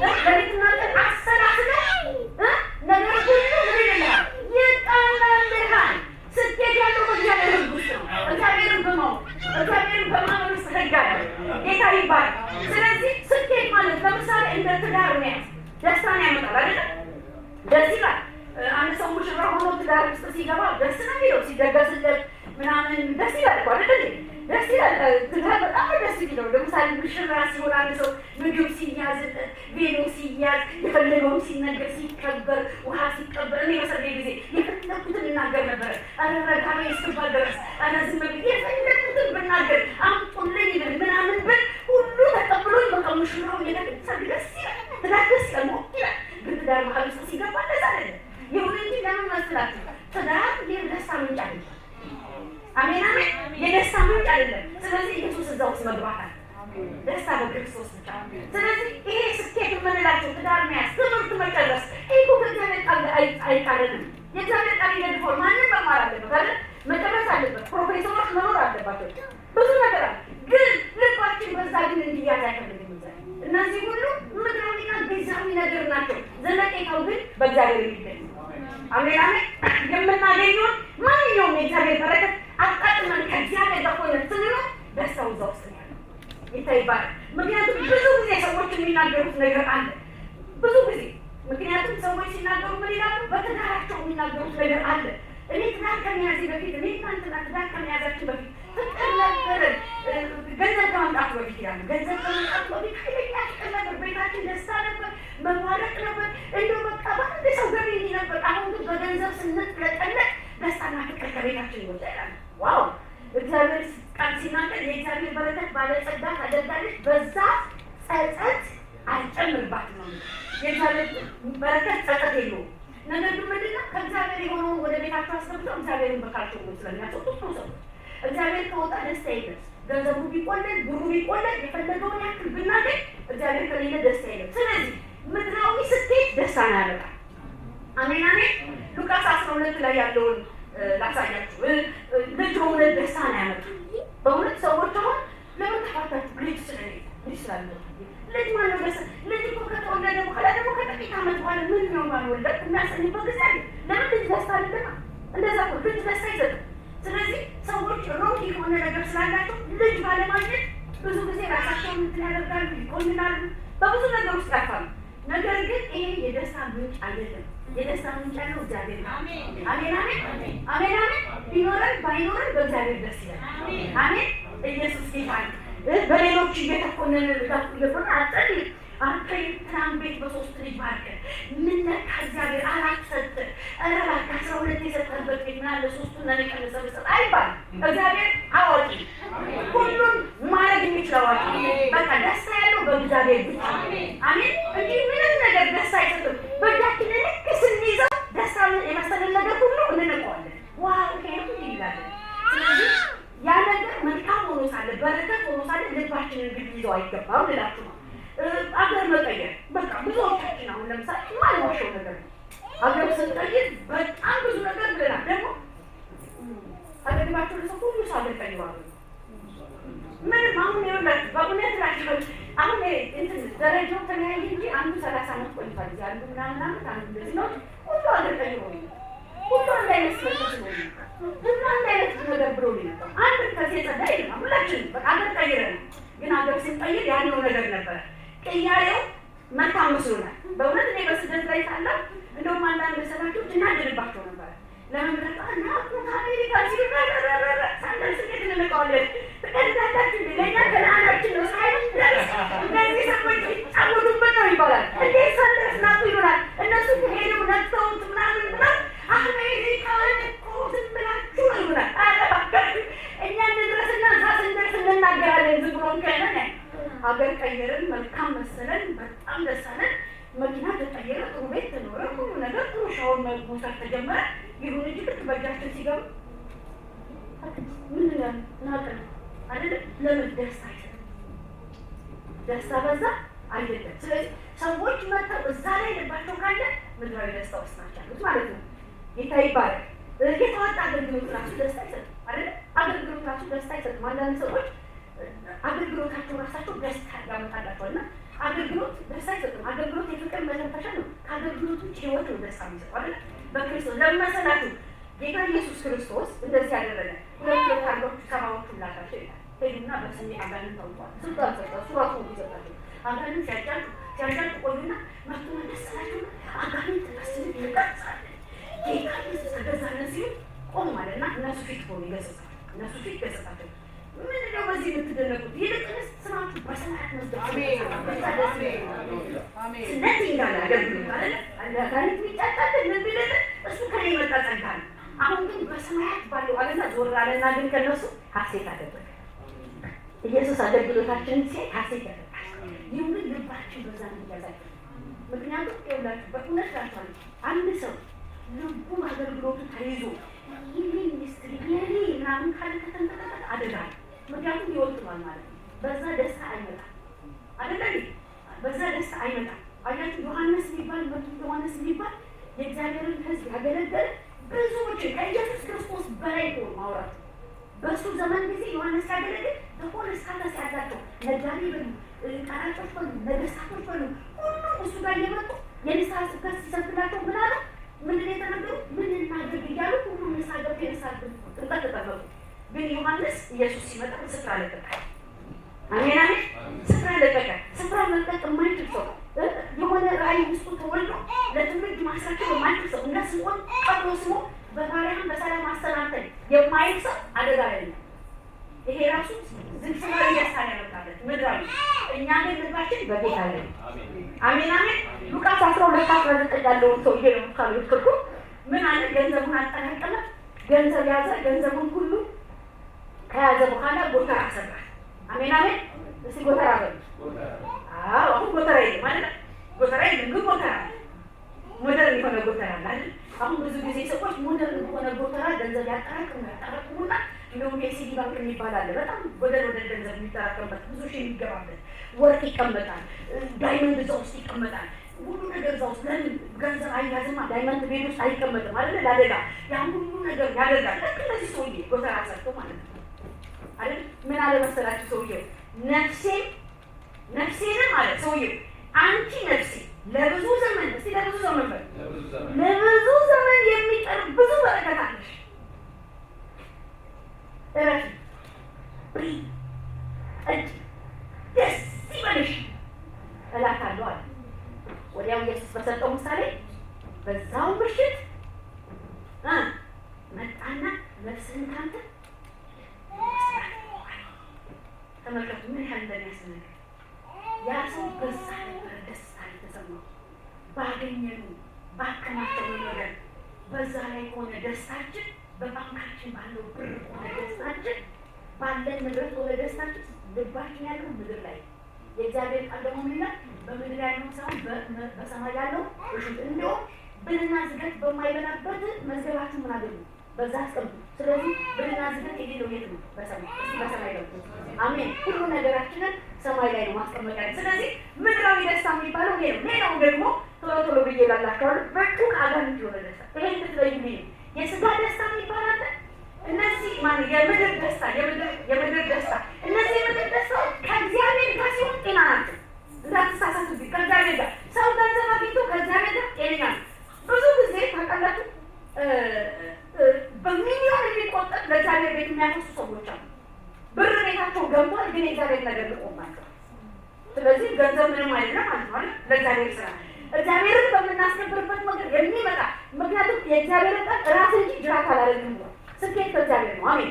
ለሊትና ቀን አሰላስለው ነገር ሁሉ ምን ይላል? ይጣላልሃል። ስኬት ያለው በእግዚአብሔር ሕግ ውስጥ ነው። እግዚአብሔርን በማወቅ እግዚአብሔርን በማመን ውስጥ ሕግ አለ። ጌታ ይባል። ስለዚህ ስኬት ማለት ለምሳሌ እንደ ትዳር መያዝ ደስታን ያመጣል አይደል? ደስ ይላል። አንድ ሰው ሙሽራ ሆኖ ትዳር ውስጥ ሲገባ ደስ ነው የሚለው፣ ሲደገስለት ምናምን ደስ ይላል እኮ አይደል? ደስ ይላል። ትዳር በጣም ደስ የሚለው። ለምሳሌ ሙሽራ ሲሆን አንድ ሰው ምግብ ሲያዝለት፣ ቬሎ ሲያዝ፣ የፈለገውን ሲነገር፣ ሲከበር፣ ውሃ ሲቀበር። እኔ በሰርጌ ጊዜ የፈለኩትን እናገር ነበረ። ኧረ ረጋ በይ እስክባል ድረስ ኧረ ዝም ብዬ የፈለኩትን ብናገር አምጡልኝ ብል ምናምን ብል ሁሉ ተቀብሎኝ በቃ ሙሽራው ሰርግ ደስ ይላል። ትዳር ደስ ይላል፣ ሞቅ ይላል። ግን ትዳር መሀል ውስጥ ሲገባ እንደዛ አይደለም። ይሁን እንጂ ለምን መስላችሁ? ትዳር የደስታ ምንጭ አይደለም። አሜን አሜን። የደስታ ምንጭ አይደለም። ስለዚህ ኢየሱስ እዛ ውስጥ መግባት አለ። ደስታ በክርስቶስ ብቻ። ስለዚህ ይሄ ስኬት የምንላቸው ትዳር መያዝ፣ ትምህርት መጨረስ ይሄ ከእግዚአብሔር ቃል አይቃረንም። የእግዚአብሔር ቃል ይደግፋል። ማንም መማር አለበት አይደል? መጨረስ አለበት። ፕሮፌሰሮች መኖር አለባቸው። ብዙ ነገር አለ። ግን ልባችን በዛ ግን እንዲያዝ አይፈልግም። እነዚህ ሁሉ ምድራዊና ጊዜያዊ ነገር ናቸው። ዘለቄታው ግን በእግዚአብሔር የሚገኝ አሜን አሜን። የምናገኘውን ማንኛውም የእግዚአብሔር በረከት አጣጥመን ከእግዚአብሔር ጋር ሆነን ስንኖር ደስታው እዛ ውስጥ ነው ያለው። ይታይባል። ምክንያቱም ብዙ ጊዜ ሰዎች የሚናገሩት ነገር አለ። ብዙ ጊዜ ምክንያቱም ሰዎች ሲናገሩ ምን ይላሉ? በትዳራቸው የሚናገሩት ነገር አለ። እኔ ትዳር ከመያዜ በፊት እኔ ትናንትና ትዳር ከመያዛችን በፊት ፍቅር ነበረን፣ ገንዘብ ከመምጣቱ በፊት ያሉ ገንዘብ ከመምጣቱ በፊት ኃይለኛ ፍቅር ነበር፣ ቤታችን ደስታ ነበር፣ መዋረቅ ነበር፣ እንደው በቃ በአንድ ሰው ገቢ እንዲህ ነበር። አሁን ግን በገንዘብ ስንጥለቀለቅ ደስታና ፍቅር ከቤታችን ይወጣል። ዋው! እግዚአብሔር ቃል ሲናገር የእግዚአብሔር በረከት ባለጸጋ ታደርጋለች፣ በዛ ጸጸት አይጨምርባትም ነው። የእግዚአብሔር በረከት ጸጸት የለውም። ነገር ግን ምንድነው? ከእግዚአብሔር የሆነውን ወደ ቤታቸው አስገብተው እግዚአብሔርን በካልቸው ስለሚያስወጡት ነው ሰዎች። እግዚአብሔር ከወጣ ደስታ የለም። ገንዘቡ ቢቆለል ብሩ ቢቆለል የፈለገውን ያክል ብናገኝ እግዚአብሔር ከሌለ ደስታ የለም። ስለዚህ ምድራዊ ስኬት ደስታን ያመጣል። አሜን አሜን። ሉቃስ 12 ላይ ያለውን ላሳያችሁ። ልጅ ሆነ ደስታን ያመጣል። በእውነት ሰዎች አሁን ለምን ተፋታችሁ? ልጅ ስላለ ልጅ ማለት ደስ ልጅ እኮ ከተወለደ በኋላ ደግሞ ከጥቂት ዓመት በኋላ ምን ነው ማንወለድ የሚያሰኝበት ጊዜ አለ። ለምን ልጅ ደስታ አይደለም? እንደዛ እኮ ልጅ ደስታ ይሰጣል። ስለዚህ ሰዎች ሮክ የሆነ ነገር ስላላቸው ልጅ ባለማግኘት ብዙ ጊዜ ራሳቸውን እንትን ያደርጋሉ፣ ይቆንናሉ፣ በብዙ ነገር ውስጥ ያልፋሉ። ነገር ግን ይሄ የደስታ ምንጭ አይደለም። የደስታ ምንጭ ያለው እግዚአብሔር ነው። አሜን አሜን አሜን አሜን። ቢኖረን ባይኖረን በእግዚአብሔር ደስ ይላል። አሜን። ኢየሱስ ጌታ ነው። በሌሎች እየተኮነን ልታቁልብን አጸልይ አንተ የትናንት ቤት በሶስት ልጅ ባርከን ምን ነካ እግዚአብሔር አራት ሰጥ እረባካ 12 የሰጠበት ቤት ምናለ ሶስቱን ለነቀነሰ በሰጥ አይባል። እግዚአብሔር አዋቂ ሁሉን ማድረግ የሚችል አዋቂ። በቃ ደስታ ያለው በእግዚአብሔር ብቻ። አሜን። እንዲህ ምንም ነገር ደስታ አይሰጥም። በእጃችን ልክ ስንይዘው ደስታ የመሰለን ነገር ሁሉ እንንቀዋለን። ዋው ከሄዱ ይላለን። ስለዚህ ያ ነገር መልካም ሆኖ ሳለ በረከት ሆኖ ሳለ ልባችንን ግን ይዘው አይገባም ልላችሁ ነው። አገር መቀየር በቃ ብዙዎቻችን አሁን ለምሳሌ የማልዋሸው ነገር ነው። አገር ስንቀይር በጣም ብዙ ነገር ብለናል። ደግሞ አገርባቸው ለሰው ሁሉ ሰው አገር ቀይሯል። ምንም አሁን ይኸውላችሁ በእውነት ላችሁ አሁን እንትን ደረጃው ተለያየ እንጂ አንዱ 30 ዓመት ቆይቷል። እዚህ አንዱ ምናምን ዓመት አንዱ እንደዚህ ነው። ሁሉ አገር ቀይሮ ሁሉ አንድ አይነት መስሎት ነው። ሁሉ አንድ አይነት ነገር ብሎ ነው። አንድ ከዚህ ጸዳ ይላል። ሁላችንም በቃ አገር ቀይረን ግን አገር ስንቀይር ያለው ነገር ነበር። ቅያሬው መልካም መስሎናል። በእውነት እኔ በስደት ላይ ሳለሁ እንደውም አንዳንድ ሰላቾች እናድርባቸው ነበር። ለምን ብለጣ ናቁ አሜሪካ ሲረረረረ ሳንደርስ እንዴት እንለቀዋለን? ተቀዳዳችን ለኛ ከነአናችን ነው ሳይሆን ደርስ እነዚህ ሰዎች አወዱበት ነው ይባላል። እንዴት ሳንደርስ ናቁ ይሉናል። እነሱ ከሄደው ነጥተውት ምናምን ብለው አሜሪካ እኮ ዝም ብላችሁ ይሉናል። አለባካችሁ እኛ እንድረስና እዛ ስንደርስ እንናገራለን። ዝም ብሎ ከሆነ ሀገር ቀየርን፣ መልካም መሰለን፣ በጣም ደስ አለን። መኪና ተቀየረ፣ ጥሩ ቤት ተኖረ፣ ሁሉ ነገር ጥሩ ሻወር መውሰድ ተጀመረ። ይሁን እንጂ ልክ በእጃችን ሲገቡ ምን ይላል ናቀን አይደል? ለምን ደስታ አይሰጥም? ደስታ በዛ አይደለም። ስለዚህ ሰዎች መጥተው እዛ ላይ ልባቸው ካለ ምድራዊ ደስታ ውስጥ ናቸው ያሉት ማለት ነው። ጌታ ይባላል። የተዋጣ አገልግሎት ራሱ ደስታ አይሰጥም አይደል? አገልግሎት ራሱ ደስታ አይሰጥም። አንዳንድ ሰዎች አገልግሎታቸው ራሳቸው ደስታ ያመጣላቸዋል እና አገልግሎት ደስታ አይሰጥም። አገልግሎት የፍቅር መተንፈሻ ነው። ከአገልግሎት ውጭ ህይወት ነው ደስታ የሚሰጠው አይደል? በክርስቶስ ለመሰላችሁ ጌታ ኢየሱስ ክርስቶስ እንደዚህ ያደረገ ሁለት አርጎች ሰማዎቹ ላካቸው ይላል። ሄዱና በስሜ አጋንንት አውጥተዋል። ስልጣን ሰጠው። ሱራቱ ይሰጣቸው አጋንንት ሲያጫጩ ቆዩና መርቱና ደስ አላቸውና አጋንንት በስሜ ይቀርጻል ጌታ ኢየሱስ ተገዛለን ሲሉ ቆም አለና እነሱ ፊት ቆም ይገሰጻል። እነሱ ፊት ገሰጻቸው። ምንድነው በዚህ የምትደነቁት? ይልቅንስ ስማችሁ በሰማያት መዝገብ ስለዚህ እንዳለ አገልግሎት አለ አጋንንት የሚጫጫልን ምን ቢልል እሱ ከኔ የመጣ ጸጋ ነው። አሁን ግን በሰማያት ባለው አለና ዞር አለና ግን ከነሱ ሐሴት አደረገ። ኢየሱስ አገልግሎታችንን ሲያይ ሐሴት ያደርጋል። ይሁን ግን ልባችን በዛ እንዲያዛል። ምክንያቱም ይኸውላችሁ በእውነት ላችኋል አንድ ሰው ልቡ አገልግሎቱ ተይዞ ይህ ሚኒስትሪ የኔ ምናምን ካለ ከተንጠቀጠቀ አደጋ ነው። ምክንያቱም ይወጥቷል ማለት ነው። በዛ ደስታ አይመጣም አይደለም። በዛ ደስታ አይመጣም። አያችሁ ዮሐንስ የሚባል የእግዚአብሔርን ሕዝብ ያገለገለ ብዙዎችን ከኢየሱስ ክርስቶስ በላይ ሆኖ ማውራት በእሱ ዘመን ጊዜ ዮሐንስ ያገለግል በሆነ ስታተስ ያላቸው ነጋዴ በሉ፣ ቀራጮች በሉ፣ ነገስታቶች በሉ ሁሉም እሱ ጋር እየመጡ የንስሐ ስብከት ሲሰብክላቸው ምን አለ? ምንድን የተናገሩ? ምን እናድርግ እያሉ ሁሉም ንስሐ ገብቶ የንስሐ ጥምቀት ተጠመቁ። ግን ዮሐንስ ኢየሱስ ሲመጣ ስፍራ ለቀቀ። አሜን አሜን። ስፍራ ለቀቀ። ስፍራ መልቀቅ የማይችል ሰው የሆነ ራእይ ውስጡ ተወልዶ ለትምህርት ማስረከብ የማይችል ሰው እንደ ስምዖን ቀጥሎ ስሞ በማርያም በሰላም አሰናብተን የማይል ሰው አደጋ ላይ ነው። ይሄ ራሱ ዝግስና እያሳን ያመጣለት ምድራዊ። እኛ ግን ልባችን በጌታ ላይ አሜን አሜን። ሉቃስ 12:19 ያለውን ሰው ይሄ ነው ካሉ ትርጉ ምን አለ? ገንዘቡን አጠራቀመ፣ ገንዘብ ያዘ። ገንዘቡን ሁሉ ከያዘ በኋላ ጎተራ ሰራ። አሜን አሜን። እስቲ ጎተራ በሉ። አዎ አሁን ጎተራ የለም ማለት ጎተራ የለም፣ ግን ጎተራ ሞደርን የሆነ ጎተራ አለ። አሁን ብዙ ጊዜ ሰዎች ሞደርን የሆነ ጎተራ ገንዘብ ያጠራቅሙና እንደውም የሲዲ ባንክ የሚባል አለ። በጣም ወደር ገንዘብ የሚጠራቀምበት ብዙ ሺህ የሚገባበት ወርቅ ይቀመጣል፣ ዳይመንድ እዛ ውስጥ ይቀመጣል፣ ሁሉ ነገር እዛ ውስጥ። ለምን ገንዘብ አይያዝማ? ዳይመንድ ቤት ውስጥ አይቀመጥም አይደለ? ለአደጋ ያን ሁሉ ነገር ያደርጋል። ልክ እንደዚህ ሰውዬ ጎተራ ሰርቶ ማለት ነው አይደል? ምን አለ መሰላችሁ ሰውዬው? ነፍሴንም አለ ሰውዬው አንቺ ነፍሴ ለብዙ ዘመን እስቲ ለብዙ ዘመን ለብዙ ዘመን የሚጠር ብዙ በረከት አለሽ፣ እረፊ፣ ብሪ፣ ጠጪ፣ ደስ ይበልሽ እላታለሁ አለ። ወዲያው ኢየሱስ በሰጠው ምሳሌ በዛው ምሽት መጣና ነፍስህን ካንተ ተመልከቱ ምን ያህል እንደሚያስነግር። ያ ሰው በዛ ነበር ደስታ የተሰማው። ባገኘነው ባከማቸው ነገር በዛ ላይ ሆነ ደስታችን። በባንካችን ባለው ብር ሆነ ደስታችን፣ ባለን ንብረት ሆነ ደስታችን። ልባችን ያለው ምድር ላይ የእግዚአብሔር ቃል ደግሞ ምን ይላል? በምድር ያለው ሳይሆን በሰማይ ያለው እሺ። እንደው ብልና ዝገት በማይበላበት መዝገባችሁ ምን አገኙ? በዛ አስቀምጡ። ስለዚህ ብልና ዝገት የሌለው የት ነው? በሰማይ። እስቲ በሰማይ ነው። አሜን። ሁሉ ነገራችንን ሰማይ ላይ ነው ማስቀመጥ ያለ። ስለዚህ ምድራዊ ደስታ የሚባለው ይሄ ነው። ሌላው ደግሞ ቶሎ ብዬ ላላችኋል። በቁ አጋንንት የሆነ ደስታ ይሄ ልትለዩልኝ ነው። የስጋ ደስታ የሚባል አለ። እነዚህ ማለት የምድር ደስታ የምድር ደስታ እነዚህ የምድር ደስታ ከእግዚአብሔር ጋር ሲሆን ጤና ናቸው። እንዳትሳሳቱ። ከእግዚአብሔር ጋር ሰው ገንዘብ አግኝቶ ከእግዚአብሔር ጋር ጤነኛ ነው። ብዙ ጊዜ ታውቃላችሁ በሚሊዮን የሚቆጠር ለእግዚአብሔር ቤት የሚያፈሱ ሰዎች አሉ። ብር ቤታቸው ገንቧል፣ ግን የእግዚአብሔር ነገር ልቆማቸው። ስለዚህ ገንዘብ ምንም አይደለም ማለት ነው ለእግዚአብሔር ስራ። እግዚአብሔርን በምናስከብርበት መንገድ የሚመጣ ምክንያቱም የእግዚአብሔር ቃል ራስ እንጂ ጅራት አላደረግም ነው። ስኬት በእግዚአብሔር ነው። አሜን።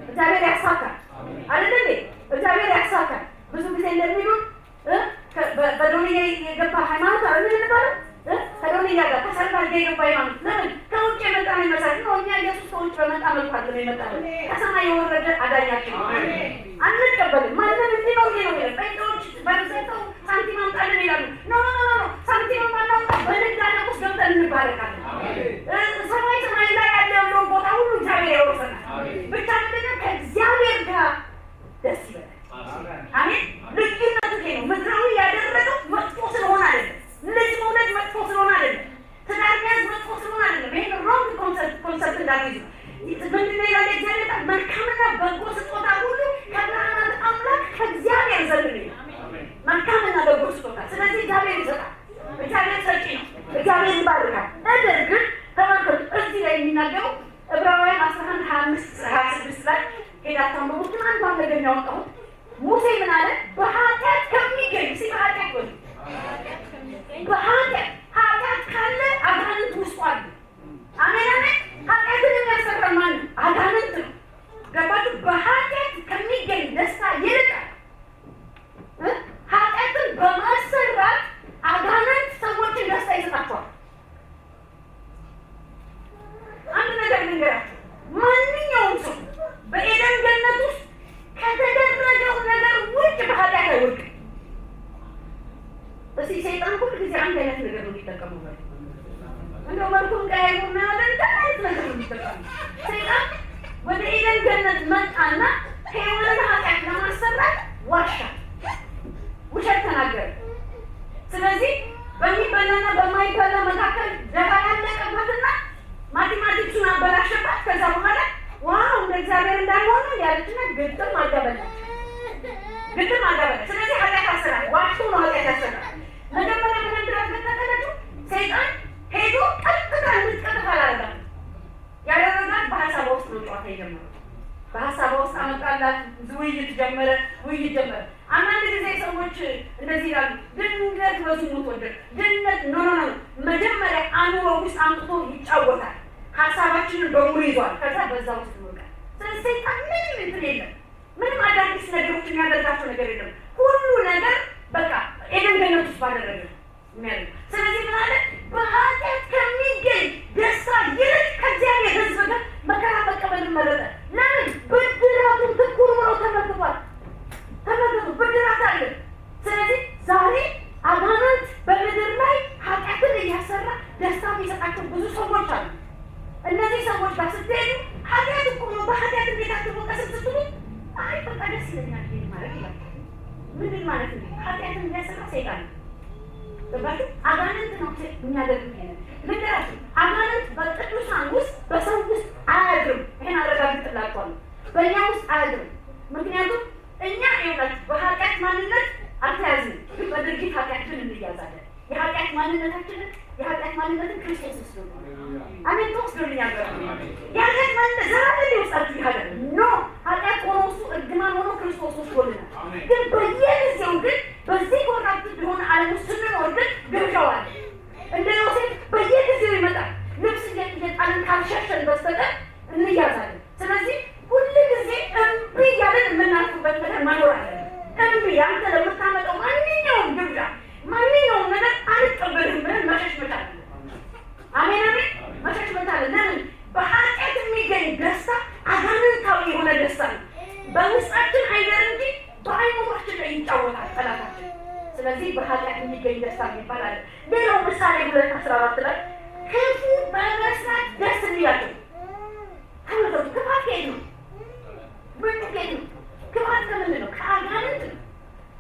እግዚአብሔር ያሳካል አይደል? እግዚአብሔር ያሳካል። ብዙ ጊዜ እንደሚሉት በዶንያ የገባ ሃይማኖት አይደል የሚባለው? ከዶንያ ጋር ከሰርካል ጋር የገባ ሃይማኖት ለምን ከውጭ የመጣ ነው ይመስላል። ነው እኛ ኢየሱስ ከውጭ በመጣ መልኩ አይደለም የመጣው። ከሰማይ የወረደ አዳኛችን ነው። አንቀበልም። ማንም እንዲህ ነው ነው ይላል። ጴጥሮስ በርዘተው ሳንቲም አምጣልን ይላሉ። ኖ ኖ ኖ ሳንቲም ማናውጣ በነጋዴ ውስጥ ገብተን እንባረካለን። ሰማይ ላይ ከእግዚአብሔር ዘንድ ነው። መልካምና በጎ ስጦታ። ስለዚህ እግዚአብሔር ይሰጣል። እግዚአብሔር ሰጪ ነው። እግዚአብሔር ይባርካል። ነገር ግን ተመልከቱ እዚህ ላይ የሚናገረው ዕብራውያን 11:25-26 ላይ ሄዳችሁ አንብቡት። ግን አንዷን ነገር ያወጣሁት ሙሴ ምን አለ? በኃጢአት ከሚገኝ ኃጢአት ካለ አጋንንት ውስጡ አለ። አሜን አሜን። ኃጢአትን የሚያሰራ ማን ነው? አጋንንት ነው። ገባችሁ? በኃጢአት ከሚገኝ ደስታ ይልቃል ኃጢአትን በማሰራት አጋንንት ሰዎችን ደስታ ይሰጣቸዋል። አንድ ነገር ልንገራችሁ። ማንኛውም ሰው በኤደን ገነት ውስጥ ከተደረገው ነገር ውጭ በኃጢአት አይወድቅም። እስኪ ሰይጣን ሁሉ ጊዜ አንድ አይነት ነገር ነው የሚጠቀሙበት። እንደው መልኩን ቀያይሮ ምናምን አይነት ነገር ነው የሚጠቀሙ። ሰይጣን ወደ ኤደን ገነት መጣና ሔዋንን ኃጢአት ለማሰራት ዋሻት፣ ውሸት ተናገረ። ስለዚህ በሚበላና በማይበላ መካከል ደባለቀባትና ማቴማቲክሱን አበላሸባት። ከዛ በኋላ ዋው እንደ እግዚአብሔር እንዳልሆነ ያለችና ግጥም አልገበላች። ስለዚህ ኃጢአት አሰራት፣ ዋሽቶ ነው ኃጢአት ያሰራት። መጀመሪያ ምንድነው ከተከለችው? ሰይጣን ሄዶ ቀጥታ እንድትቀጥፍ አላረጋት። ያደረጋት በሀሳቧ ውስጥ ነው ጨዋታ የጀመረው። በሀሳቧ ውስጥ አመጣላት። ውይይት ጀመረ። አንዳንድ ጊዜ ሰዎች እንደዚህ ይላሉ፣ ድንገት በዝሙት ወደቅ፣ ድንገት ኖ መጀመሪያ አእምሮ ውስጥ አምጥቶ ይጫወታል። ሀሳባችንን በሙሉ ይዟል። ከዛ በዛ ውስጥ ይወቃል። ስለዚህ ሰይጣን ምንም እንትን የለም፣ ምንም አዳዲስ ነገሮች የሚያደርጋቸው ነገር የለም። ሁሉ ነገር በቃ ኤደን ገነት ውስጥ ባደረገ የሚያደርግ። ስለዚህ ምን አለ? በኃጢአት ከሚገኝ ደስታ ይልቅ ከእግዚአብሔር ሕዝብ ጋር መከራ መቀበል መረጠ። ለምን? ብድራቱን ትኩር ብሎ ተመልክቷል። ተመልከቱ፣ ብድራት አለ። ስለዚህ ዛሬ አጋንንት በምድር ላይ ኃጢአትን እያሰራ ደስታ የሚሰጣቸው ብዙ ሰዎች አሉ። እነዚህ ሰዎች ጋር ስትሄዱ ኃጢአት እኮ ነው፣ በኃጢአት እንዴት አትወቀስም ስትሉ አይ በቃ ደስ ይለኛል ይሄ ማለት ይላል። ምንድን ማለት ነው? ኃጢአትን የሚያሰራ ሰይጣን ነው። ገባችሁ? አጋንንት ነው የሚያደርጉት። ልንገራችሁ፣ አጋንንት በቅዱሳን ውስጥ በሰው ውስጥ አያድርም። ይሄን አረጋግጥላችኋለሁ። በእኛ ውስጥ አያድርም። ምክንያቱም እኛ ይኸውላችሁ በኃጢአት ማንነት አልተያዝንም፣ ግን በድርጊት ኃጢአትን እንያዛለን። የኃጢአት ማንነትን ክርስቶስ ወስዶልናል። አሜን። ተወስዶልኛል። የኃጢአት ማንነት ዘላለም ሊወስዳችሁ ይሄዳል። ኖ ኃጢአት ሆኖ እሱ እርግማን ሆኖ ክርስቶስ ወስዶልናል። ግን በየጊዜው ግን በዚህ ኮራፕት የሆነ ዓለም ውስጥ ስንኖር ግን ግብዣው አለ። እንደ ዮሴፍ በየጊዜው ይመጣል። ልብስ እየጣልን ካልሸሸን በስተቀር እንያዛለን። ስለዚህ ሁሉ ጊዜ እምቢ እያለን የምናልፍበት ነገር መኖር አለ። እምቢ አንተ ለምታመጣው ማንኛውም ግብዣ፣ ማንኛውም ነገር አልቀበልም ብለን መሸሽ መቻል። አሜን አሜን። መሸሽ መቻል። ለምን? በኃጢአት የሚገኝ ደስታ አጋንንታዊ የሆነ ደስታ ነው። በውስጣችን አይደር እንጂ በአይምሯችን ላይ ይጫወታል ጠላታችን። ስለዚህ በኃጢአት የሚገኝ ደስታ ይባላል። ሌላው ምሳሌ 2:14 ላይ ክፉ በመስራት ደስ የሚላቸው ተመልከቱ። ክፋት ከየት ነው? ምንጩ ከየት ነው? ክፋት ከምንድን ነው? ከአጋንንት ነው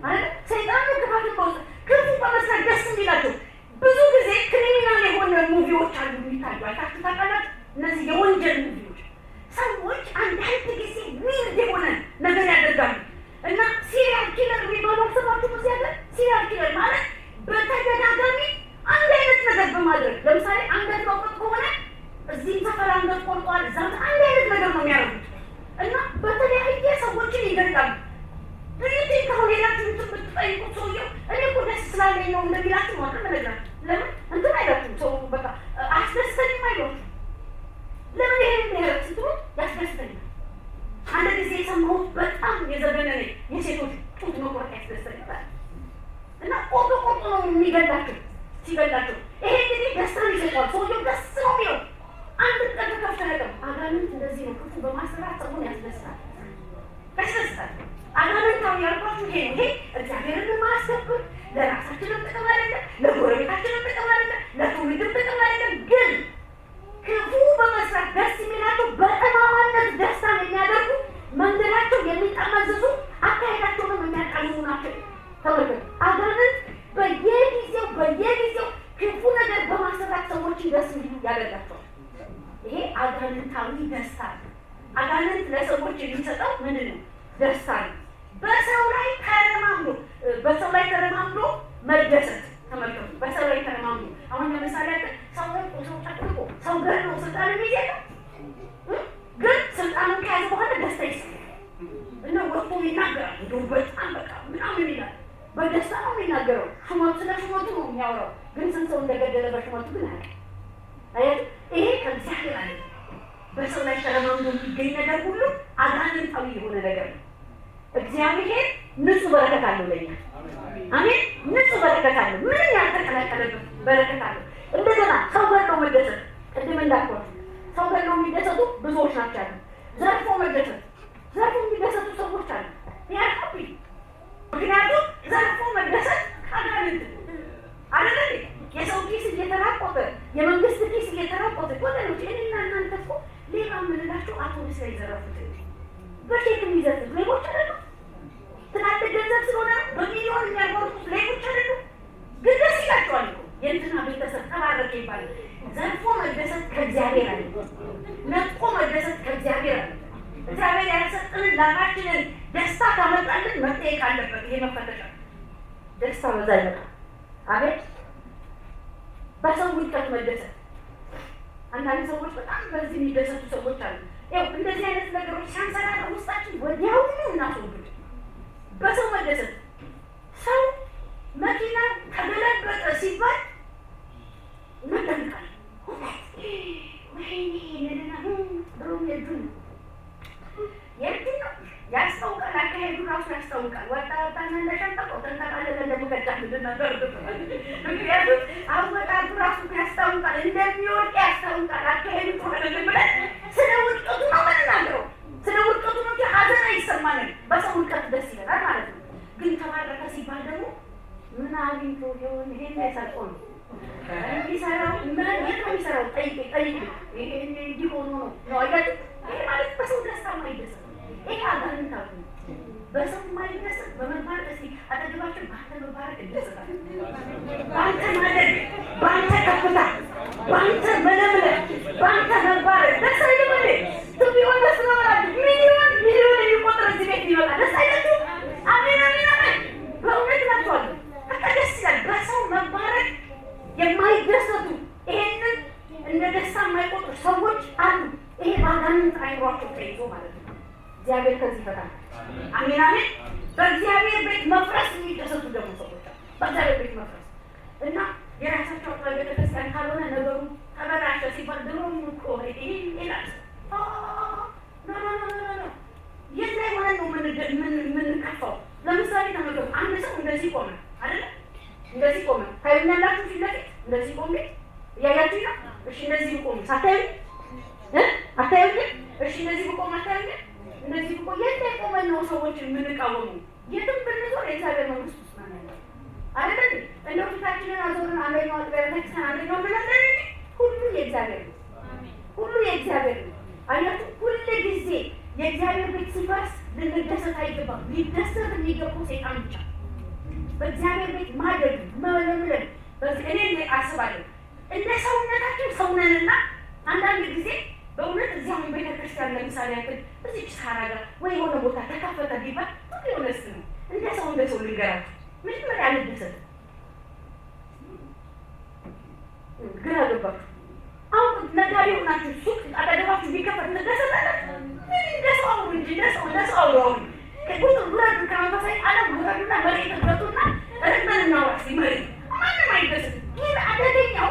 ማለት ሰይጣን ነው። ክፋትን በውስጥ ክፉ በመስራት ደስ የሚላቸው ብዙ ጊዜ ክሪሚናል የሆነ ሙቪዎች አሉ የሚታዩ አይታችሁ ታውቃላችሁ? እነዚህ የወንጀል ሙቪዎች ሰዎች አንዳንድ ጊዜ ዊርድ የሆነ ነገር ያደርጋሉ እና ሲሪያል ኪለር የሚባለው ሰባቱ ጊዜ ያለ ሲሪያል ኪለር ማለት በተደጋጋሚ አንድ አይነት ነገር በማድረግ ለምሳሌ አንገት መቁረጥ ከሆነ እዚህም ሰፈር አንገት ቆርጧል፣ እዛም አንድ አይነት ነገር ነው የሚያደርጉት እና በተለያየ ሰዎችን ይገድላሉ። ትሪቲን ከሆነ ሌላችሁ ብትጠይቁት ሰውየው እኔ እኮ ደስ ስላለኝ ነው እንደሚላችሁ ማለት ነው። ለምን እንትን አይላችሁም? ሰው በቃ አስደስተኝም አይሏችሁ። ለምን ይሄን ያደርግ ስትሉ ያስደስተኛል። አንድ ጊዜ የሰማሁት በጣም የዘገነነኝ የሴቶች ጡት መቁረጥ ያስደስተኛል እና ቆርጦ ነው የሚገላቸው ሲገላቸው። ይሄ እንግዲህ ደስታን ይሰጧል። ሰውየው ደስ ነው የሚለው አንድ ቀን ከፍተነቀም አጋንንት እንደዚህ ነው። ክፉ በማሰራት ሰውን ያስደስታል። አጋንንታዊ ያልኳችሁ ይሄ ነው። ይሄ እግዚአብሔርን ለማስከበር ለራሳችንም ጥቅም አይደለም፣ ለጎረቤታችንም ጥቅም አይደለም፣ ለትውልድም ጥቅም አይደለም። ግን ክፉ በመስራት ደስ የሚላቸው በጠማማነት ደስታን የሚያደርጉ መንገዳቸው የሚጠመዝዙ አካሄዳቸውንም የሚያቃልሙ ናቸው። ተመልከቱ። አጋንንት በየጊዜው ክፉ ነገር በማሰራት ሰዎችን ደስ እንዲሉ ያደርጋቸዋል። ይሄ አጋንንታዊ ደስታ ነው። አጋንንት ለሰዎች የሚሰጠው ምንድን ነው? ደስታ ነው። በሰው ላይ ምናምን ይላል። በደስታ ነው የሚናገረው። ሹመቱ ስለ ሹመቱ ነው የሚያወራው። ግን ስንት ሰው እንደገደለ በሹመቱ ግን አያት። ይሄ ከእግዚአብሔር አለ። በሰው ላይ ተረማምዶ የሚገኝ ነገር ሁሉ አጋንንታዊ የሆነ ነገር ነው። እግዚአብሔር ንጹህ በረከት አለው ለኛ። አሜን። ንጹህ በረከት አለው። ምንም ያልተቀላቀለበት በረከት አለው። እንደገና ሰው ገድሎ መደሰት፣ ቅድም እንዳልኳችሁ ሰው ገድሎ የሚደሰቱ ብዙዎች ናቸው። ዘርፎ መደሰት፣ ዘርፎ የሚደሰቱ ሰዎች አሉ። ያልኩ ምክንያቱም ዘርፎ መደሰት አጋንንት አይደል? የሰው ኪስ እየተራቆተ የመንግስት ኪስ እየተራቆተ ወደሎች እኔና እናንተ እኮ ሌባ የምንላቸው አውቶቡስ ላይ ዘረፉት በሼክ የሚዘርፉት ሌቦች አይደሉ? ትናንት ገንዘብ ስለሆነ በሚሊዮን የሚያጓሩት ሌቦች አይደሉ? ግን ደስ ይላቸዋል እኮ የእንትና ቤተሰብ ተባረከ ይባላል። ዘርፎ መደሰት ከእግዚአብሔር አለ። ነጥቆ መደሰት ከእግዚአብሔር አለ። እግዚአብሔር ያልሰጠንን ላባችንን ደስታ ካመጣልን መጠየቅ አለበት። ይሄ መፈተሻ ደስታ በዛ ይመጣል። አቤት በሰው ውድቀት መደሰት። አንዳንድ ሰዎች በጣም በዚህ የሚደሰቱ ሰዎች አሉ። ያው እንደዚህ አይነት ነገሮች ሲያንሰራ ውስጣችን ወዲያውኑ እናስወግድ። በሰው መደሰት። ሰው መኪና ተገለበጠ ሲባል መደንቃል። ወይኔ ለና ብሎ የእጁ ነው ያስታውቃል። አካሄዱ ራሱ ያስታውቃል። ወጣ እንደሸንጠቆ ተንጠቃለለ እንደሙቀጫ ምንድን ነበር። ምክንያቱም አወጣቱ ራሱ ያስታውቃል፣ እንደሚወድቅ ያስታውቃል። አካሄዱ ተወደለ ብለን ስለ ውድቀቱ ነው የምንናገረው። ስለ ውድቀቱ ነው እንጂ ሀዘን አይሰማንም። በሰው ውድቀት ደስ ይለናል ማለት ነው። ግን ተባረከ ሲባል ደግሞ ምን አግኝቶ ይሆን? ይሄን ያሳልቆ ነው የሚሰራው። ምን የሚሰራው? ጠይቅ ይሄ እንዲህ ሆኖ ነው አይደል? ይሄ ማለት በሰው ደስታ ማይደሰት ይሄ አጋንንታዊ ነው። በሰው ማይደሰት በመባረክ እስኪ አጠገባችን በአንተ መባረክ ይደሰታል። በአንተ ማደግ፣ በአንተ ከፍታ፣ በአንተ መለምለም፣ በአንተ መባረክ ደስ አይልም? ቢሆን ደስ ነው ማለት ሚሊዮን የሚቆጥር እዚህ ቤት ይመጣል። ደስ አይላችሁ? አሜን አሜን አሜን። በእውነት ናቸዋለሁ። በቃ ደስ ይላል። በሰው መባረክ የማይደሰቱ ይሄንን እንደ ደስታ የማይቆጥሩ ሰዎች አሉ። ይሄ በአጋንንት አይሯቸው ተይዞ ማለት ነው። እግዚአብሔር ከዚህ ይፈታል። አሜን አሜን። በእግዚአብሔር ቤት መፍረስ የሚደሰቱ ደግሞ ሰዎች አሉ። በእግዚአብሔር ቤት መፍረስ እና የራሳቸው አጥባቂ ቤተክርስቲያን ካልሆነ ነገሩ ተበላሸ ሲባል ድሮም እኮ ይሄ ይላል። የት ላይ ሆነን ነው የምንከፋው? ለምሳሌ ተመልከቱ። አንድ ሰው እንደዚህ ቆመ አይደለ? እንደዚህ ቆመ ታዩኛላችሁ። ፊት ለፊት እንደዚህ ቆሜ እያያችሁ ነው። እሺ እንደዚህ ቆሜ ሳታዩ አታዩኝ? እሺ እንደዚህ ቆሜ አታዩኝ? እንደዚህ ቆሜ የት ላይ ቆመን ነው ሰዎች የምንቃወሙ? የትም ብንዞር የእግዚአብሔር መንግስት ውስጥ ነው ያለው አይደል? እንደው ፊታችንን አዞርን አንደኛው አጥቢያ ቤተክርስቲያን አንደኛው ብለን ሁሉ የእግዚአብሔር ነው። ሁሉ የእግዚአብሔር ነው። አያችሁ፣ ሁሉ ጊዜ የእግዚአብሔር ቤት ሲፈርስ ልንደሰት አይገባም። ሊደሰት የሚገባው ሰይጣን ብቻ። በእግዚአብሔር ቤት ማደግ መለምለም። እኔ አስባለሁ እንደ ሰውነታችን ሰውነንና አንዳንድ ጊዜ በእውነት እዚያውን ቤተክርስቲያን ለምሳሌ ያክል እዚች ሳራ ጋር ወይ የሆነ ቦታ ተከፈተ ቢባል ሁሉ የሆነስ ነው። እንደ ሰው ልንገራችሁ መጀመሪያ ልደሰት ግራ ገባችሁ። አሁን ነጋዴ ሆናችሁ ሱቅ አጠገባችሁ ቢከፈት እንደሰጣላችሁ ምን እንደሰው አውሩ እንጂ እንደሰው አውሩ። ከጉድ ጉራዱ ከመንፈሳዊ ዓለም ጉራዱና መሬት ገጡና ረግበን እናዋሲ መሬት ማንም አይደርስም። ግን አደገኛው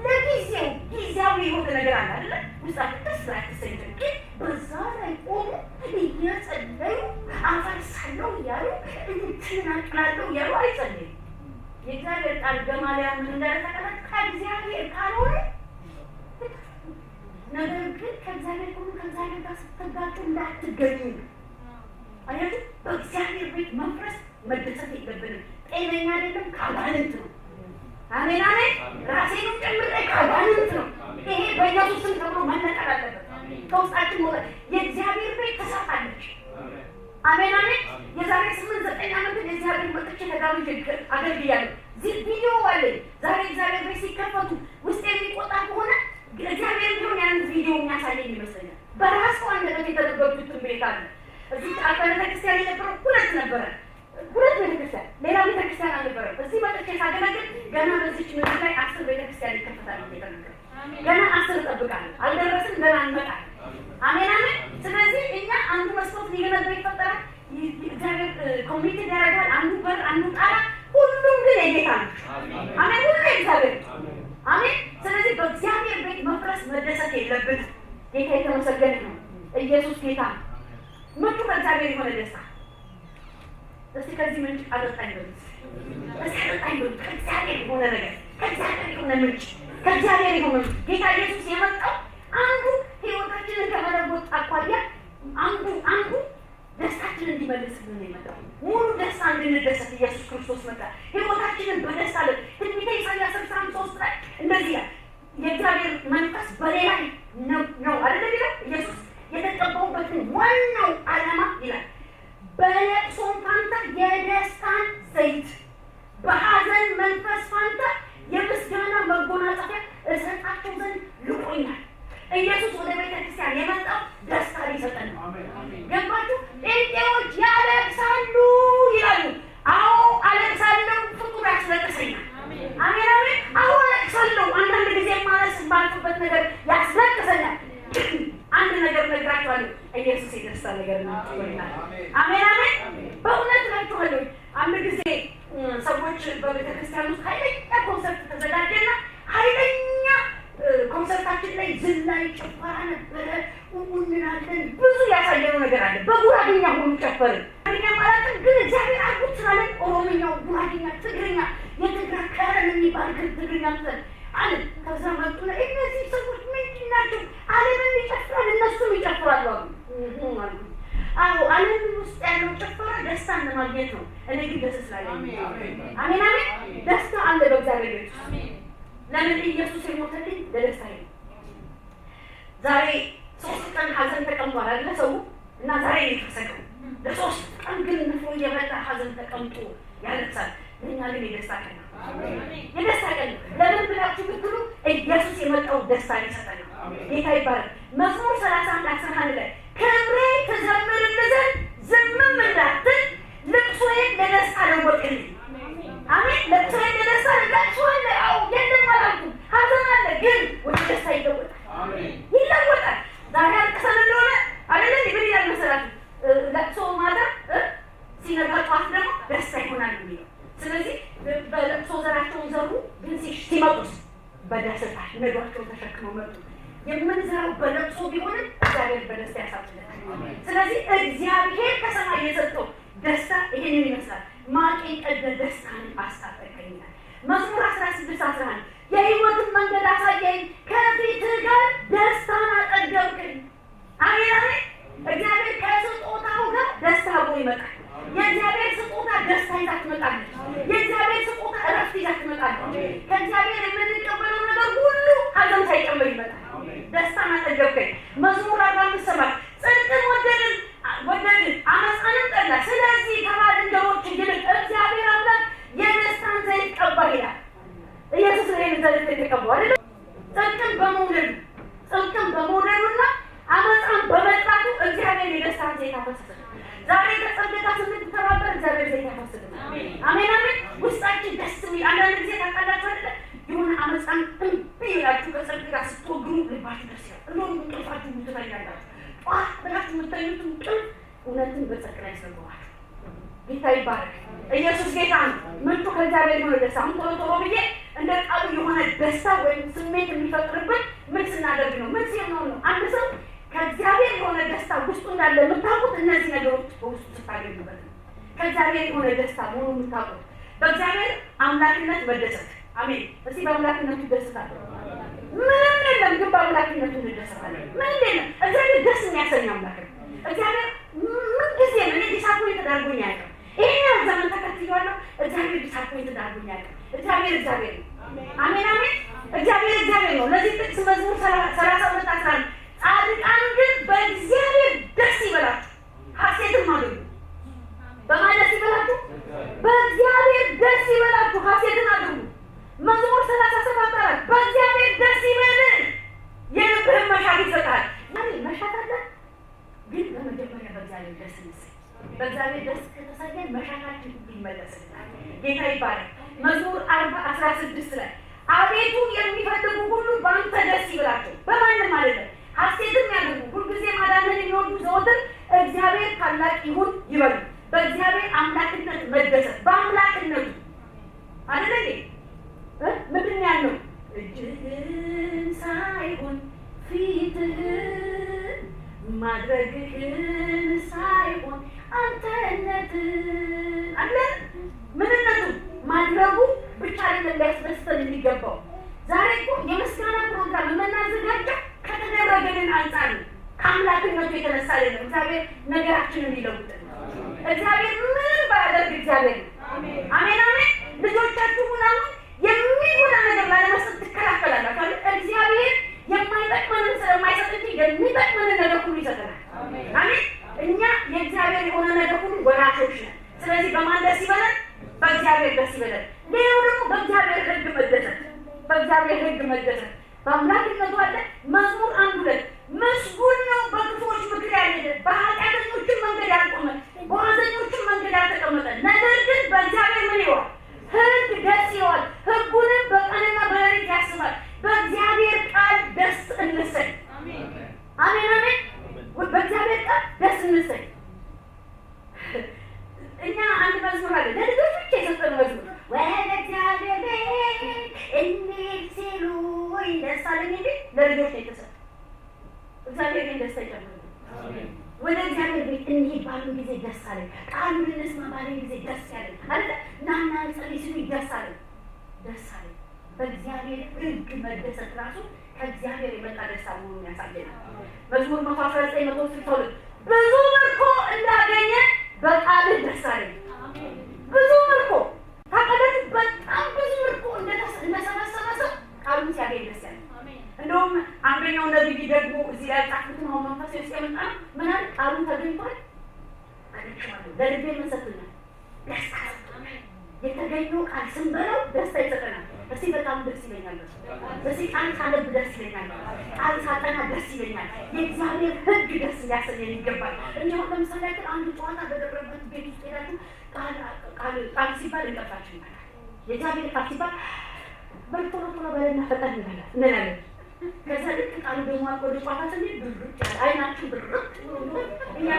ለጊዜው ጊዜያዊ የሆነ ነገር አለ አይደለ? ውስጣችሁ ደስ ላትሰኝ ግን በዛ ላይ ቆሙ እየጸለዩ አፈርሳለሁ እያሉ እንትናቅላለሁ እያሉ አይጸልይም። የእግዚአብሔር ቃል ገማልያል ምን እንዳለ ተቀመጥ ከእግዚአብሔር ካልሆነ ነገር ግን ከእግዚአብሔር ጋር ስትጋጩ እንዳትገኙ። አያችሁ፣ በእግዚአብሔር ቤት መፍረስ መደሰት የለብንም። ጤነኛ አይደለም፣ ከአጋንንት ነው። አሜን አሜን። ራሴንም ጨምሬ ከአጋንንት ነው። ይሄ በኢየሱስ ስም ተብሎ መነቀል አለበት። ከውስጣችን ሞተ የእግዚአብሔር ቤት ትሰፋለች። አሜን አሜን። የዛሬ 8-9 ዓመት የእግዚአብሔር መጥቼ ተጋብዤ አገልግያለሁ። ቪዲዮ አለኝ። ዛሬ እግዚአብሔር ቤት ሲከፈቱ ውስጥ የሚቆጣ ከሆነ እግዚአብሔር ቢሆን ያን ቪዲዮ የሚያሳየኝ ይመስለኛል። በራሱ አንደበት የተደበቁትን ቤት አለ። እዚህ ቤተክርስቲያን የነበረው ሁለት ቤተክርስቲያን፣ ሌላ ቤተክርስቲያን አልነበረም። እዚህ መጥቼ ሳገለግል ገና በዚች ምድር ላይ 10 ቤተክርስቲያን ይከፈታል እየተነገረ ገና 10 እጠብቃለሁ። አልደረስም፣ ገና እንመጣለን። አሜን አሜን። ስለዚህ እኛ አንዱ መስኮት ሊገነባ ይፈጠራል። እግዚአብሔር ኮሚቴ ያደርጋል። እንውጣና ሁሉም ግን የጌታ ነው። አሜን። ሁሉ የእግዚአብሔር አሜን። ስለዚህ በእግዚአብሔር ቤት መፍረስ መደሰት የለብንም። ጌታ የተመሰገነ ነው። ኢየሱስ ጌታ ነው። ምንጩ ከእግዚአብሔር የሆነ ደስታ። እስቲ ከዚህ ምንጭ አጠጣኝ በሉት። እስቲ አጠጣኝ በሉት። ከእግዚአብሔር የሆነ ነገር፣ ከእግዚአብሔር የሆነ ምንጭ፣ ከእግዚአብሔር የሆነ ጌታ ኢየሱስ የመጣው አንዱ ህይወታችንን ከመለወጥ አኳያ አንዱ ደስታችንን እንዲመልስልን ነው የመጣው። ሙሉ ደስታ እንድንደሰት ኢየሱስ ክርስቶስ መጣ። ህይወታችንን በደስታ ለ ትንቢተ ኢሳይያስ 63 ላይ እንደዚህ ይላል፣ የእግዚአብሔር መንፈስ በእኔ ላይ ነው አይደል ይላል። ኢየሱስ የተቀባውበትን ዋናው ዓላማ ይላል በለቅሶም ፋንታ የደስታን ዘይት፣ በሐዘን መንፈስ ፋንታ የምስጋና መጎናጸፊያ እሰጣቸው ዘንድ ልኮኛል። ኢየሱስ ወደ ቤተክርስቲያን የመጣው ደስታ ሊሰጠን ነው። ገባችሁ? ጴንጤዎች ያለቅሳሉ ይላሉ። አዎ አለቅሳለሁ፣ ፍጡር ያስለቅሰኛል። አሜን አሜን። አዎ አለቅሳለሁ። አንዳንድ ጊዜ ማለስ ባልኩበት ነገር ያስለቅሰኛል። አንድ ነገር ነግራችኋለሁ፣ ኢየሱስ የደስታ ነገር ነው። አሜን አሜን። በእውነት እላችኋለሁ፣ አንድ ጊዜ ሰዎች በቤተክርስቲያን ውስጥ ኃይለኛ ኮንሰርት ተዘጋጀና ኃይለኛ ኮንሰርታችን ላይ ዝላይ ጭፈራ ነበረ። እንላለን ብዙ ያሳየነው ነገር አለ። በጉራጌኛ ሁሉ ጨፈርን። ጉራጌኛ ማለትም ግን እግዚአብሔር አድርጎት ስላለን ኦሮምኛው፣ ጉራጌኛ፣ ትግርኛ የትግራይ ከረን የሚባል ትግርኛ ምሰል አለ። ከዛ መጡና እነዚህ ሰዎች ምንድን ናቸው? ዓለምን ይጨፍራል እነሱም ይጨፍራሉ አሉ። አዎ ዓለም ውስጥ ያለው ጭፈራ ደስታን ለማግኘት ነው። እኔ ግን ደስ ስላለኝ አሜን አሜን። ደስታ አለ በእግዚአብሔር ቤት። ለምን? ኢየሱስ የሞተልኝ ለደስታዬ ነው። ዛሬ 3 ቀን ሀዘን ተቀምጧል አይደለ ሰው እና ዛሬ የተሰቀው ለ3 ቀን ግን ንፎ የመጣ ሀዘን ተቀምጦ ያለቅሳል። እኛ ግን የደስታ ቀን ነው። የደስታ ቀን ነው። ለምን ብላችሁ ብትሉ ኢየሱስ የመጣው ደስታ ሊሰጠን ነው። ጌታ ይባላል። መዝሙር 31:11 ላይ ክብሬ ትዘምርልህ ዘንድ ዝምም እንዳትል ልቅሶዬን ለደስታ ለወጥልኝ። አሜን። ልቅሶዬን ለደስታ ለቅሶ አለ። አዎ የለም አላልኩም። ሀዘን አለ፣ ግን ወደ ደስታ ይለወጣል። ይለወጣል። ዛሬ አልቅሰን እንደሆነ አይደለም ምን ይላል መሰላችሁ? ለቅሶ ማታ ሲነጋ ጠዋት ደግሞ ደስታ ይሆናል የሚለው። ስለዚህ በለቅሶ ዘራቸውን ዘሩ፣ ግን ሲመጡስ በደስታ ነዷቸውን ተሸክመው መጡ። የምንዘራው በለቅሶ ቢሆንም እግዚአብሔር በደስታ ያሳብለናል። ስለዚህ እግዚአብሔር ከሰማይ የሰጠው ደስታ ይሄንን ይመስላል። ማቄን ቀደህ ደስታን አስታጠቀኝ ይላል መዝሙር 16:11 የሕይወትን መንገድ አሳየኝ፣ ከፊትህ ጋር ደስታን አጠገብከኝ። አሜን አሜን። እግዚአብሔር ከስጦታው ጋር ደስታ አብሮ ይመጣል። የእግዚአብሔር ስጦታ ደስታ ይዛ ትመጣለች። የእግዚአብሔር ስጦታ እረፍት ይዛ ትመጣለች። ከእግዚአብሔር የምንቀበለው ነገር ሁሉ ሀዘን ሳይጨምር ይመጣል። ደስታን አጠገብከኝ። መዝሙር 45:7 ጽድቅን ወደድን አመፃንም ጠላ፣ ስለዚህ ከባልንጀሮች ይልቅ እግዚአብሔር አምላክ የደስታን ዘይት ቀባ ይላል። ኢየሱስ ይህን ዘይት የተቀባው አይደለም? ጽድቅን በመውደዱና አመፃን በመጥላቱ እግዚአብሔር የደስታን ዘይት አፈሰሰ። ዛሬ ከጸሎት ጋር ስንተባበር እግዚአብሔር ዘይት ያፈስልናል። አሜን አሜን። ውስጣችን ደስ የሚል አንዳንድ ጊዜ ታውቃላችሁ አይደለ? የሆነ አመፃን እምቢ ይላችሁ ከጸሎት ጋር ስትወግሩ ልባችሁ ደስ ይላል። እንደውም እንቅልፋችሁ ትተኛላችሁ። ጠዋት ብላችሁ የምትተኙት እንቅልፍ እውነትን በጽድቅ ላይ ያስገባዋል። ጌታ ይባረክ። ኢየሱስ ጌታ ነው። ምንጩ ከእግዚአብሔር የሆነ ደስታ። አሁን ቶሎ ብዬ እንደ ቃሉ የሆነ ደስታ ወይም ስሜት የሚፈጥርብን ምን ስናደርግ ነው? ምን ሲሆን ነው? አንድ ሰው ከእግዚአብሔር የሆነ ደስታ ውስጡ እንዳለ የምታውቁት እነዚህ ነገሮች በውስጡ ስታገኙበት ነው። ከእግዚአብሔር የሆነ ደስታ መሆኑ የምታውቁት በእግዚአብሔር አምላክነት መደሰት። አሜን። እስቲ በአምላክነቱ ደስታለሁ። ምንም የለም ግን በአምላክነቱ እንደሰታለን። ምንም የለም። እግዚአብሔር ደስ የሚያሰኝ አምላክ ነው። እግዚአብሔር ምን ጊዜ ነው ዲሳፖይንት ተዳርጎኝ ያለው? ይሄን ዘመን ተከትያለሁ። እግዚአብሔር ዲሳፖይንት ተዳርጎኝ ያለው። እግዚአብሔር ነው። አሜን አሜን። እግዚአብሔር ነው። ለዚህ ጥቅስ መዝሙር 32:11 ጻድቃን ግን በእግዚአብሔር ደስ ይበላችሁ ሐሴትም አድርጉ። በማን ደስ ይበላችሁ? በእግዚአብሔር ደስ ይበላችሁ ሐሴትን አድርጉ። መዝሙር 37:4 በእግዚአብሔር ደስ ይበልህ የልብህን መሻት ይሰጣል። መሻት አለ፣ ግን በመጀመሪያ በእግዚአብሔር ደስ ይሰኝ። በእግዚአብሔር ደስ ከተሰኘን መሻታችን ሁሉ ይመለስልናል። ጌታ ይባላል። መዝሙር 40:16 ላይ አቤቱ የሚፈልጉ ሁሉ በአንተ ደስ ይበላቸው፣ በማንም አይደለም ሐሴትም ያድርጉ። ሁልጊዜ ማዳንን የሚወዱ ዘወትር እግዚአብሔር ታላቅ ይሁን ይበሉ። በእግዚአብሔር አምላክነት መደሰት፣ በአምላክ አይደለም ሊያስደስተን የሚገባው። ዛሬ እኮ የምስጋና ፕሮግራም የምናዘጋጀው ከተደረገልን አንጻር ነው። ከአምላክነቱ የተነሳ አይደለም። እግዚአብሔር ነገራችንን ይለውጣል። እግዚአብሔር ምንም ባያደርግ እግዚአብሔር ነው። አሜን አሜን። ልጆቻችሁ ምናምን የሚሆነ ነገር ላለመስጠት ትከላከላላችሁ። እግዚአብሔር የማይጠቅመንን ስለማይሰጥ እንጂ የሚጠቅመንን ነገር ሁሉ ይሰጠናል። አሜን። እኛ የእግዚአብሔር የሆነ ነገር ሁሉ ወራሾች ነን። ስለዚህ በማን ደስ ይበለን? በእግዚአብሔር ደስ ይበለን። ሌላው ደግሞ በእግዚአብሔር ሕግ መደሰት፣ በእግዚአብሔር ሕግ መደሰት በአምላክነቱ አለ። መዝሙር 1:2 ምስጉን ነው በክፉዎች ምክር ያልሄደ፣ በኃጢአተኞችም መንገድ ያልቆመ፣ በዋዘኞችም መንገድ ያልተቀመጠ፣ ነገር ግን በእግዚአብሔር ምን ይለዋል? ሕግ ደስ ይለዋል፣ ሕጉንም በቀንና በሌሊት ያስባል። በእግዚአብሔር ቃል ደስ እንሰኝ። አሜን አሜን። በእግዚአብሔር ቃል ደስ እንሰኝ። እኛ አንድ መዝሙር አለ ለልጆች ብቻ የሰጠን መዝሙር፣ ወደ እግዚአብሔር ቤት እንሂድ ሲሉ ደስ አለኝ የሚል ለልጆች ነው የተሰጠው። እግዚአብሔር ግን ደስታ ይጨምራል። ወደ እግዚአብሔር ቤት እንሂድ ባሉን ጊዜ ደስ አለኝ፣ ቃሉን እንስማ ባሉን ጊዜ ደስ ያለኝ አለ። ናና እንጸልይ ሲሉ ደስ አለኝ፣ ደስ አለኝ። በእግዚአብሔር ሕግ መደሰት ራሱ ከእግዚአብሔር የመጣ ደስታ መሆኑን ያሳየናል። መዝሙር 119:162 ብዙ ምርኮ እንዳገኘ በቃልህ ደስ አለኝ። ብዙ ምርኮ ታውቃላችሁ፣ በጣም ብዙ ምርኮ እንደሰበሰበ ሰው ቃሉን ሲያገኝ ደስ ያለ። እንደውም አንደኛው ነብይ ደግሞ እዚህ ላይ ጻፉትን አሁን መንፈስ ሲያመጣ ምን አለ? ቃሉን ተገኝቷል አለችዋለሁ። ለልቤ ምን ሰጥቶኛል? ደስታ። የተገኘው ቃል ስንበላው ደስታ ይሰጠናል። እስቲ በጣም ደስ ይለኛል። እስቲ ቃል ሳነብ ደስ ይለኛል። ቃል ሳጠና ደስ ይለኛል። የእግዚአብሔር ሕግ ደስ ሊያሰኘን ይገባል። እኛው ለምሳሌ አንድ ጨዋታ በደረበት ቤት ውስጥ ሄዳችሁ ቃል ሲባል እንጠፋችሁ ይባላል። የእግዚአብሔር ቃል ሲባል በልቶሎ ቶሎ በለና ፈጠን እንላለን። ከዛ ልክ ቃሉ ደግሞ ወደ ጨዋታ ስንሄድ ብርቅ ያለ አይናችሁ ብርቅ እኛ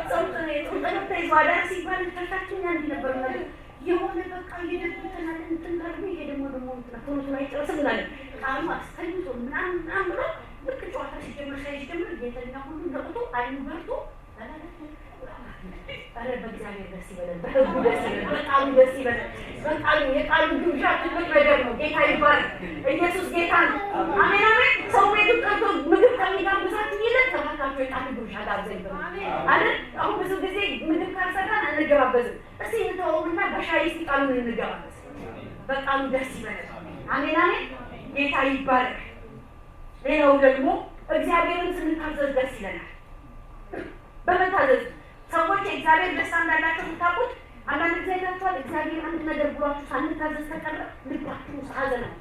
ጸሎት ተይዟል ሲባል ተርታችን እንዲህ ነበር ማለት የሆነ በቃ እየደብተናል እንትን ጋር ይሄ ደግሞ ቶሎ ቶሎ አይጨርስም እንላለን። ቃሉ አስተኝቶ ምናምን ብሎ ልክ ጨዋታ ሲጀምር እየተኛ ሁሉ ነቅቶ አይኑ በርቶ በእግዚአብሔር ደስ ይበለን፣ በሕጉ ደስ ይበለን፣ በቃሉ ደስ ይበለን። በቃሉ የቃሉ ግብዣ ትልቅ ነገር ነው። ጌታ ይባረክ። ኢየሱስ ጌታ ነው። አሜን አሜን። ሰው ቤቱ ጠርቶ ምግብ ከሚጋብዛችሁ ይልቅ ተባካችሁ የቃሉ ግብዣ ጋብዘኝ አይደል? አሁን ብዙ ጊዜ ምግብ ካልሰራን አንገባበዝም። እስቲ እንተወውና በሻይ እስቲ ቃሉን እንገባበዝ። በቃሉ ደስ ይበለን። አሜን አሜን። ጌታ ይባረክ። ሌላው ደግሞ እግዚአብሔርን ስንታዘዝ ደስ ይለናል። በመታዘዝ ሰዎች የእግዚአብሔር ደስታ እንዳላቸው የምታውቁት አንዳንድ ጊዜ አይታችኋል። እግዚአብሔር አንድ ነገር ብሏችሁ ሳንታዘዝ ከቀረ ልባችሁ ውስጥ ሐዘን ነው።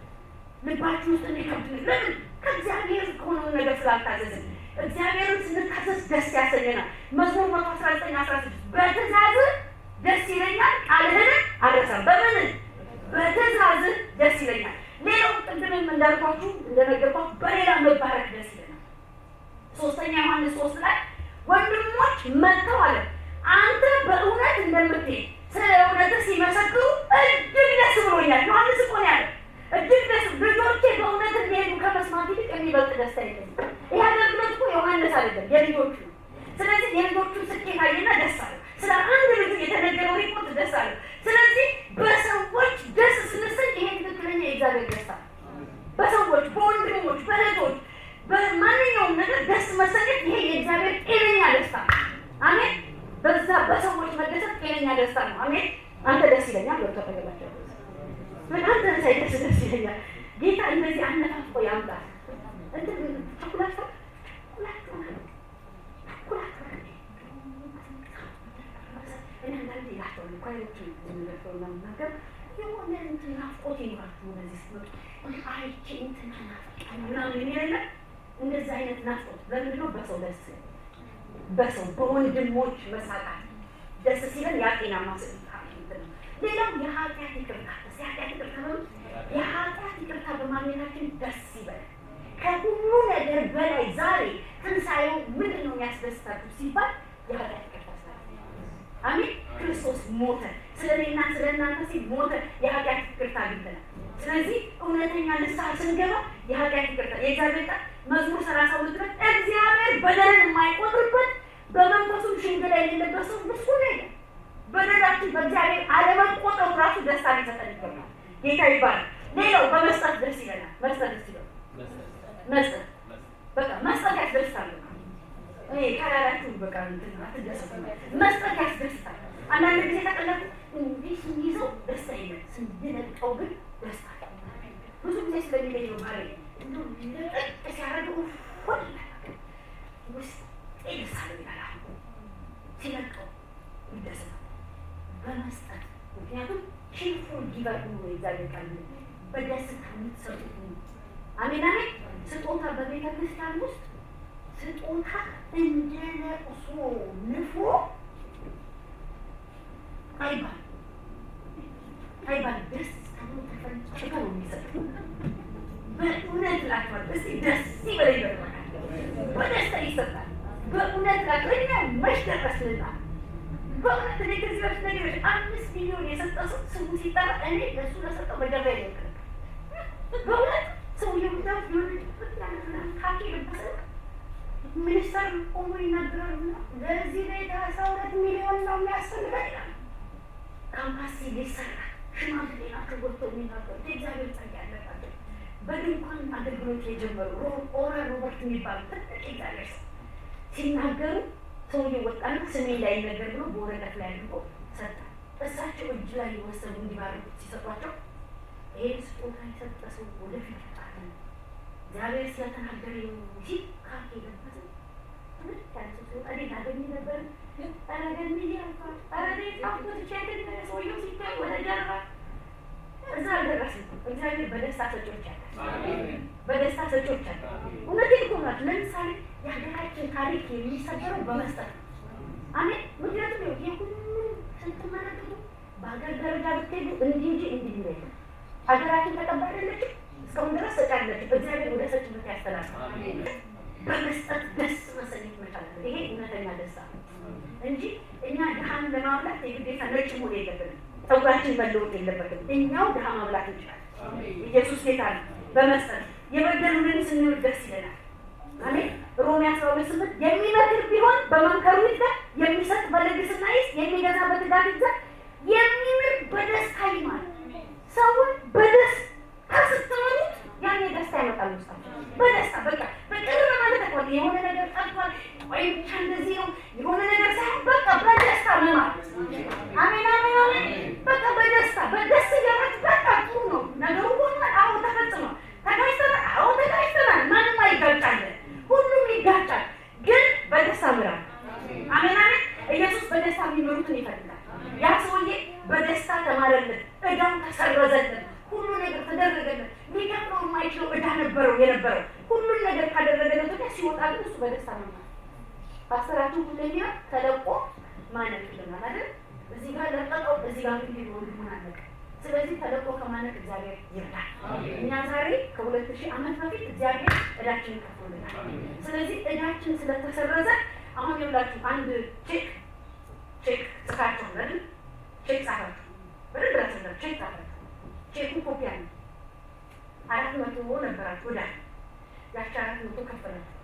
ልባችሁ ውስጥ እንዲከብድ ለምን? ከእግዚአብሔር ከሆነው ነገር ስላልታዘዝን። እግዚአብሔርን ስንታዘዝ ደስ ያሰኘናል። መዝሙር 119:16 በትእዛዝህ ደስ ይለኛል፣ ቃልህንም አልረሳም። በምን? በትእዛዝህ ደስ ይለኛል። ሌላው ቅድምም እንዳልኳችሁ እንደነገርኳችሁ በሌላ መባረክ ደስ ይለናል። 3 ዮሐንስ 3 ላይ ወንድሞች መጥተው አለ አንተ በእውነት እንደምትሄድ ስለ እውነት ሲመሰክሩ እጅግ ደስ ብሎኛል። ዮሐንስ እኮ ነው ያለው። እጅግ ደስ ልጆቼ በእውነት እንዲሄዱ ከመስማት ይልቅ የሚበልጥ ደስታ የለም። ይህ አገልግሎት እኮ ዮሐንስ አይደለም የልጆቹ ነው። ስለዚህ የልጆቹ ስኬት አየና ደስ አለው። ስለ አንድ ልጁ የተነገረው ሪፖርት ደስ አለው። ስለዚህ በሰዎች ደስ ስንሰኝ ይሄ ትክክለኛ የእግዚአብሔር ደስታ ነው። በሰዎች በወንድሞች በእህቶች በማንኛውም ነገር ደስ መሰኘት ይሄ የእግዚአብሔር ጤነኛ ደስታ ነው። አሜን። በዛ በሰዎች መደሰት ጤነኛ ደስታ ነው። አሜን። አንተ ደስ ይለኛል ወጥቶ ተገባቸው አንተ ሳይደስ ደስ ይለኛል። ጌታ እንደዚህ አነፋፍቆ ያምጣል። እንትን ቸኩላታ እኔ አንዳንዴ ይላቸው ኳይሮቹ የሚለፈው ነገር የሆነ እንትን ናፍቆት ይኖራችሁ ወደዚህ ስትመጡ አይቼ እንትን ናፍቃል ምናምን የሚለለ እንደዚህ አይነት ናፍቆት ለምንድን ነው? በሰው ደስ በሰው በወንድሞች መሳቃት ደስ ሲለን ያ ጤናማ ስሜት ነው። ሌላው የኃጢአት ይቅርታ የኃጢአት ይቅርታ በማግኘታችን ደስ ይበላል። ከሁሉ ነገር በላይ ዛሬ ትንሣኤው ምንድን ነው የሚያስደስታችሁ ሲባል የኃጢአት ይቅርታ አሜን። ክርስቶስ ሞተ፣ ስለ እኔና ስለ እናንተ ሲል ሞተ። የኃጢአት ይቅርታ አግኝተናል። ስለዚህ እውነተኛ ንስሐ ስንገባ የኃጢአት ይቅርታ የእግዚአብሔር ቃል መዝሙር 32 ላይ እግዚአብሔር በደልን የማይቆጥርበት በመንፈሱም ሽንገላ የሌለበት ሰው ምስጉን ነው። በደላችን በእግዚአብሔር አለመቆጠሩ ራሱ ደስታ ሊሰጠን ይገባል። ጌታ ይባላል። ሌላው በመስጠት ደስ ይለናል። መስጠት ደስ ይላል። መስጠት በቃ መስጠት ያስደስታል። ካላላችሁ በቃ አትደሰቱ። መስጠት ያስደስታል። አንዳንድ ጊዜ ተቀለጡ እንዲህ ስንይዘው ደስታ የለም፣ ስንለቀው ግን ደስታ ብዙ ጊዜ ስለሚለየው ማለት እንደው ለቀቅ ሲያደርገው ሁሉ ውስጥ ይደሳል ይላል። ሲለቀው ይደሰታል በመስጠት። ምክንያቱም ቺርፉል ጊቨር ነው እግዚአብሔር ቃል በደስታ የምትሰጡት። አሜን አሜን። ስጦታ በቤተ ክርስቲያን ውስጥ ስጦታ እንደ ለቅሶ ንፍሮ አይባል ደስ ተብሎ ተፈልጭቶ ነው የሚሰጠው። በእውነት እላችኋለሁ እስኪ ደስ ይበለኝ በደስታ ይሰጣል። በእውነት እላችኋለሁ እኛ መች ደረስንና በእውነት እኔ ከዚህ በፊት ነገሮች 5 ሚሊዮን የሰጠ ሰው ስሙ ሲጠራ እኔ ለእሱ ለሰጠው በጀርባ ይሞክር በእውነት ሰውየው ብዛት የሆነ ካኪ ለበሰ ሚኒስተር ቆሞ ይናገራሉ። ለዚህ ቤት 12 ሚሊዮን ነው የሚያስፈልገው ይላል። ካምፓስ ሊሰራ ሽማግሌ ናቸው ወጥተው የሚናገሩት የእግዚአብሔር ጸጋ ያለባቸው በድንኳን አገልግሎት የጀመሩ ኦራል ሮበርት የሚባሉ ትልቅ እግዚአብሔር ሰው ሲናገሩ ሰውየው ወጣና ስሜ እንዳይነገር ብሎ በወረቀት ላይ አድርጎ ሰጠ። እሳቸው እጅ ላይ የወሰዱ እንዲባረኩት ሲሰጧቸው ይሄን ስጦታ የሰጠ ሰው ወደፊት ይጣል እግዚአብሔር ስለተናገረ ሲል ካፌ ለበሰ ታንሱ አዴ ታገኝ ነበር አረገን ሚሊዮን አረዴ ታውቁት ቸከን ሰውየው ሲታይ ወደ ጀርባ እዛ አልደረስም። እግዚአብሔር በደስታ ሰጪዎች አለ። አሜን። በደስታ ሰጪዎች አለ። እውነቴን እኮ ነው። ለምሳሌ የሀገራችን ታሪክ የሚሰበረው በመስጠት አሜን። ምክንያቱም ይሄ ሁሉ ስትመለከቱ በሀገር ደረጃ ብትሄዱ እንዲህ እንጂ እንዲህ ነው። ሀገራችን ተቀባይነች እስካሁን ድረስ ሰጫለች። እግዚአብሔር ወደ ሰጭነት ያስተላልፋል። አሜን። በመስጠት ደስ መሰኘት መቻል አለ። ይሄ እውነተኛ ደስታ እንጂ እኛ ድሃን ለማብላት የግዴታ ነጭ መሆን የለብንም። ፀጉራችን መለወጥ የለበትም። እኛው ድሃ ማብላት እንችላለን። ኢየሱስ ጌታ ነው። በመስጠት የበደሉንን ስንል ደስ ይለናል። አሜን። ሮሜ 12:8 የሚመክር ቢሆን በመንከሩ ይግዛ፣ የሚሰጥ በልግስና ይስጥ፣ የሚገዛ በትጋት ይግዛ፣ የሚምር በደስታ ይማር። ሰውን በደስታ ስትመሩት ያኔ ደስታ ይመጣል ውስጣቸው። በደስታ በቃ በቅርብ ማለት እኮ የሆነ ነገር ጠጥቷል ወይ ብቻ እንደዚህ ነው የሆነ ነገር ሳይሆን በቃ በደስታ መማር። አሜን አሜን አሜን። በቃ በደስታ በደስ እያላችሁ በቃ ጥሩ ነው ነገሩ ሆኗል። አዎ ተፈጽሟል። ተጋጭተናል። አዎ ተጋጭተናል። ማንም አይጋጫል፣ ሁሉም ይጋጫል። ግን በደስታ ምራ። አሜን አሜን። ኢየሱስ በደስታ የሚመሩትን ይፈልጋል። ያ ሰውዬ በደስታ ተማረልን፣ ዕዳው ተሰረዘልን፣ ሁሉ ነገር ተደረገልን። ሊከፍለው የማይችለው ዕዳ ነበረው የነበረው ሁሉን ነገር ካደረገለት ወዲያ ሲወጣ ግን እሱ በደስታ ነው። ፓስተራችን ሁሌኛ ተለቆ ማነቅ ይለናል አይደል? እዚህ ጋር ለቀቀው፣ እዚህ ጋር ግን ወንድሙን አነቀ። ስለዚህ ተለቆ ከማነቅ እግዚአብሔር ይርዳል። እኛ ዛሬ ከ2000 ዓመት በፊት እግዚአብሔር ዕዳችንን ከፍሎልናል። ስለዚህ ዕዳችን ስለተሰረዘ አሁን ይኸውላችሁ አንድ ቼክ ጽፋችሁ አይደል? ቼክ ጻፋችሁ በደንብ ራስና ቼክ ጻፋችሁ። ቼኩ ኮፒ አለ 400 ነበራችሁ ዕዳ ያቺ 400 ከፈላችሁ።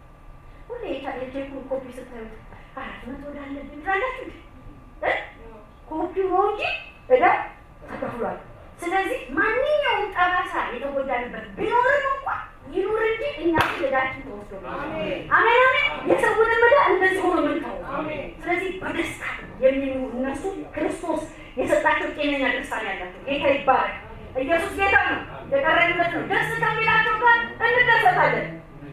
ሁሌ የቼኩን ኮፒ ስታዩት 400 ዕዳ አለብኝ ትላላችሁ። ኮፒው ነው እንጂ ዕዳ ተከፍሏል። ስለዚህ ማንኛውም ጠባሳ የተጎዳንበት ቢኖርም እንኳን ይኑር እንጂ እኛ ዕዳችን ተወስዶ አሜን አሜን። የሰውንም ዕዳ እንደዚህ ሆኖ ምንተው አሜን። ስለዚህ በደስታ የሚኖሩ እነሱ ክርስቶስ የሰጣቸው ጤነኛ ደስታ ያላቸው ጌታ ይባላል። ኢየሱስ ጌታ ነው። የቀረኝበት ነው። ደስ ከሚላቸው ጋር እንደሰታለን።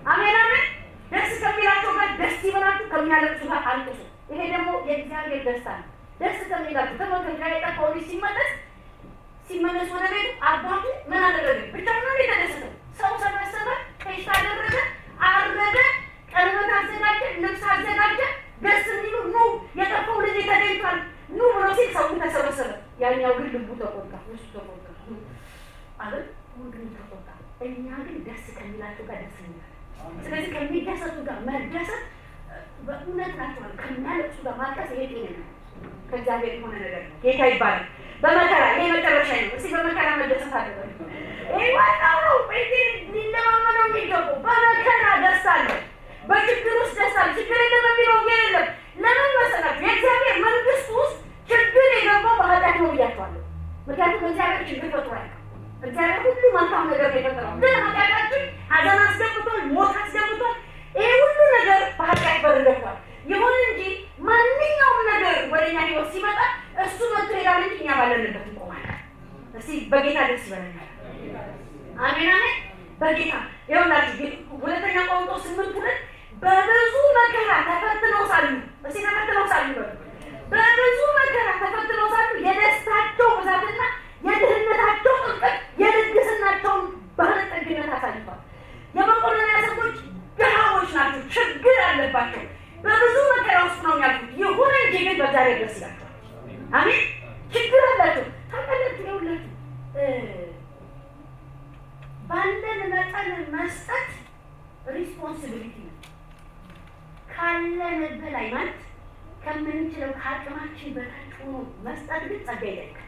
አሜን አሜን። ደስ ከሚላቸው ጋር ደስ ይበላችሁ፣ ከሚያለቅሱ ጋር አልቅሱ። ይሄ ደግሞ የእግዚአብሔር ደስታ ነው። ደስ ከሚላችሁ ተመልከቱ። ጋር ሲመለስ ወደ ቤቱ አባቱ ምን አደረገ? ብቻውን ነው የተደሰተው። ሰው ሰበሰበ፣ ፌሽታ አደረገ፣ አረደ፣ ቀለበት አዘጋጀ፣ ልብስ አዘጋጀ። ደስ እንዲሉ ኑ የጠፋው ልጅ ተገኝቷል ኑ ብሎ ሲል ሰው ተሰበሰበ። ያኛው ግን ልቡ ተቆጣ፣ እሱ ተቆጣ አይደል? ወንድም ተቆጣ። እኛ ግን ደስ ከሚላቸው ጋር ደስ ይላል። ስለዚህ ከሚደሰቱ ጋር መደሰት በእውነት ናቸዋል። ከሚያለቅሱ ጋር ማልቀስ ይሄ ጤና ነው፣ ከእግዚአብሔር የሆነ ነገር ነው። ጌታ ይባላል። በመከራ ይሄ መጨረሻ ነው። እስኪ በመከራ መደሰት አለበት። ይሄ ዋናው ነው። ሊለማመነው የሚገባው በመከራ ደስታ አለ፣ በችግር ውስጥ ደስታ አለ። ችግር የለም የሚለው የለም። ለምን መሰላችሁ? የእግዚአብሔር መንግስት ውስጥ ችግር የገባው በኃጢአት ነው ብያቸዋለሁ። ምክንያቱም እግዚአብሔር ችግር ፈጥሮ አያውቅም። እግዚአብሔር ሁሉ መልካም ነገር ነው የፈጠረው። ግን ኃጢአታችን ሐዘን አስገብቷል፣ ሞት አስገብቷል። ይሄ ሁሉ ነገር በኃጢአት በር ገብቷል። ይሁን እንጂ ማንኛውም ነገር ወደኛ ህይወት ሲመጣ እሱ መጥቶ ሄዳል እንጂ እኛ ባለንበት እንቆማለን። እስቲ በጌታ ደስ ይበለናል። አሜን አሜን። በጌታ ይኸውላችሁ ሁለተኛ ቆሮንቶስ 8:2 በብዙ መከራ ተፈትነው ሳሉ እስቲ ተፈትነው ሳሉ በብዙ መከራ ተፈትነው ሳሉ የደስታቸው ብዛትና የድህነታቸው ጥልቀት የልግስናቸውን ባለጠግነት አሳልፏል። የመቄዶንያ ሰዎች ድሃዎች ናቸው፣ ችግር አለባቸው፣ በብዙ መከራ ውስጥ ነው ያሉት። ይሁን እንጂ ግን በእግዚአብሔር ደስ ይላቸዋል። አሜን። ችግር አላቸው። ታውቃላችሁ፣ ይኸውላችሁ ባለን መጠን መስጠት ሪስፖንሲቢሊቲ ነው። ካለን በላይ ማለት ከምንችለው ከአቅማችን በታች ሆኖ መስጠት ግን ጸጋ ይጠይቃል።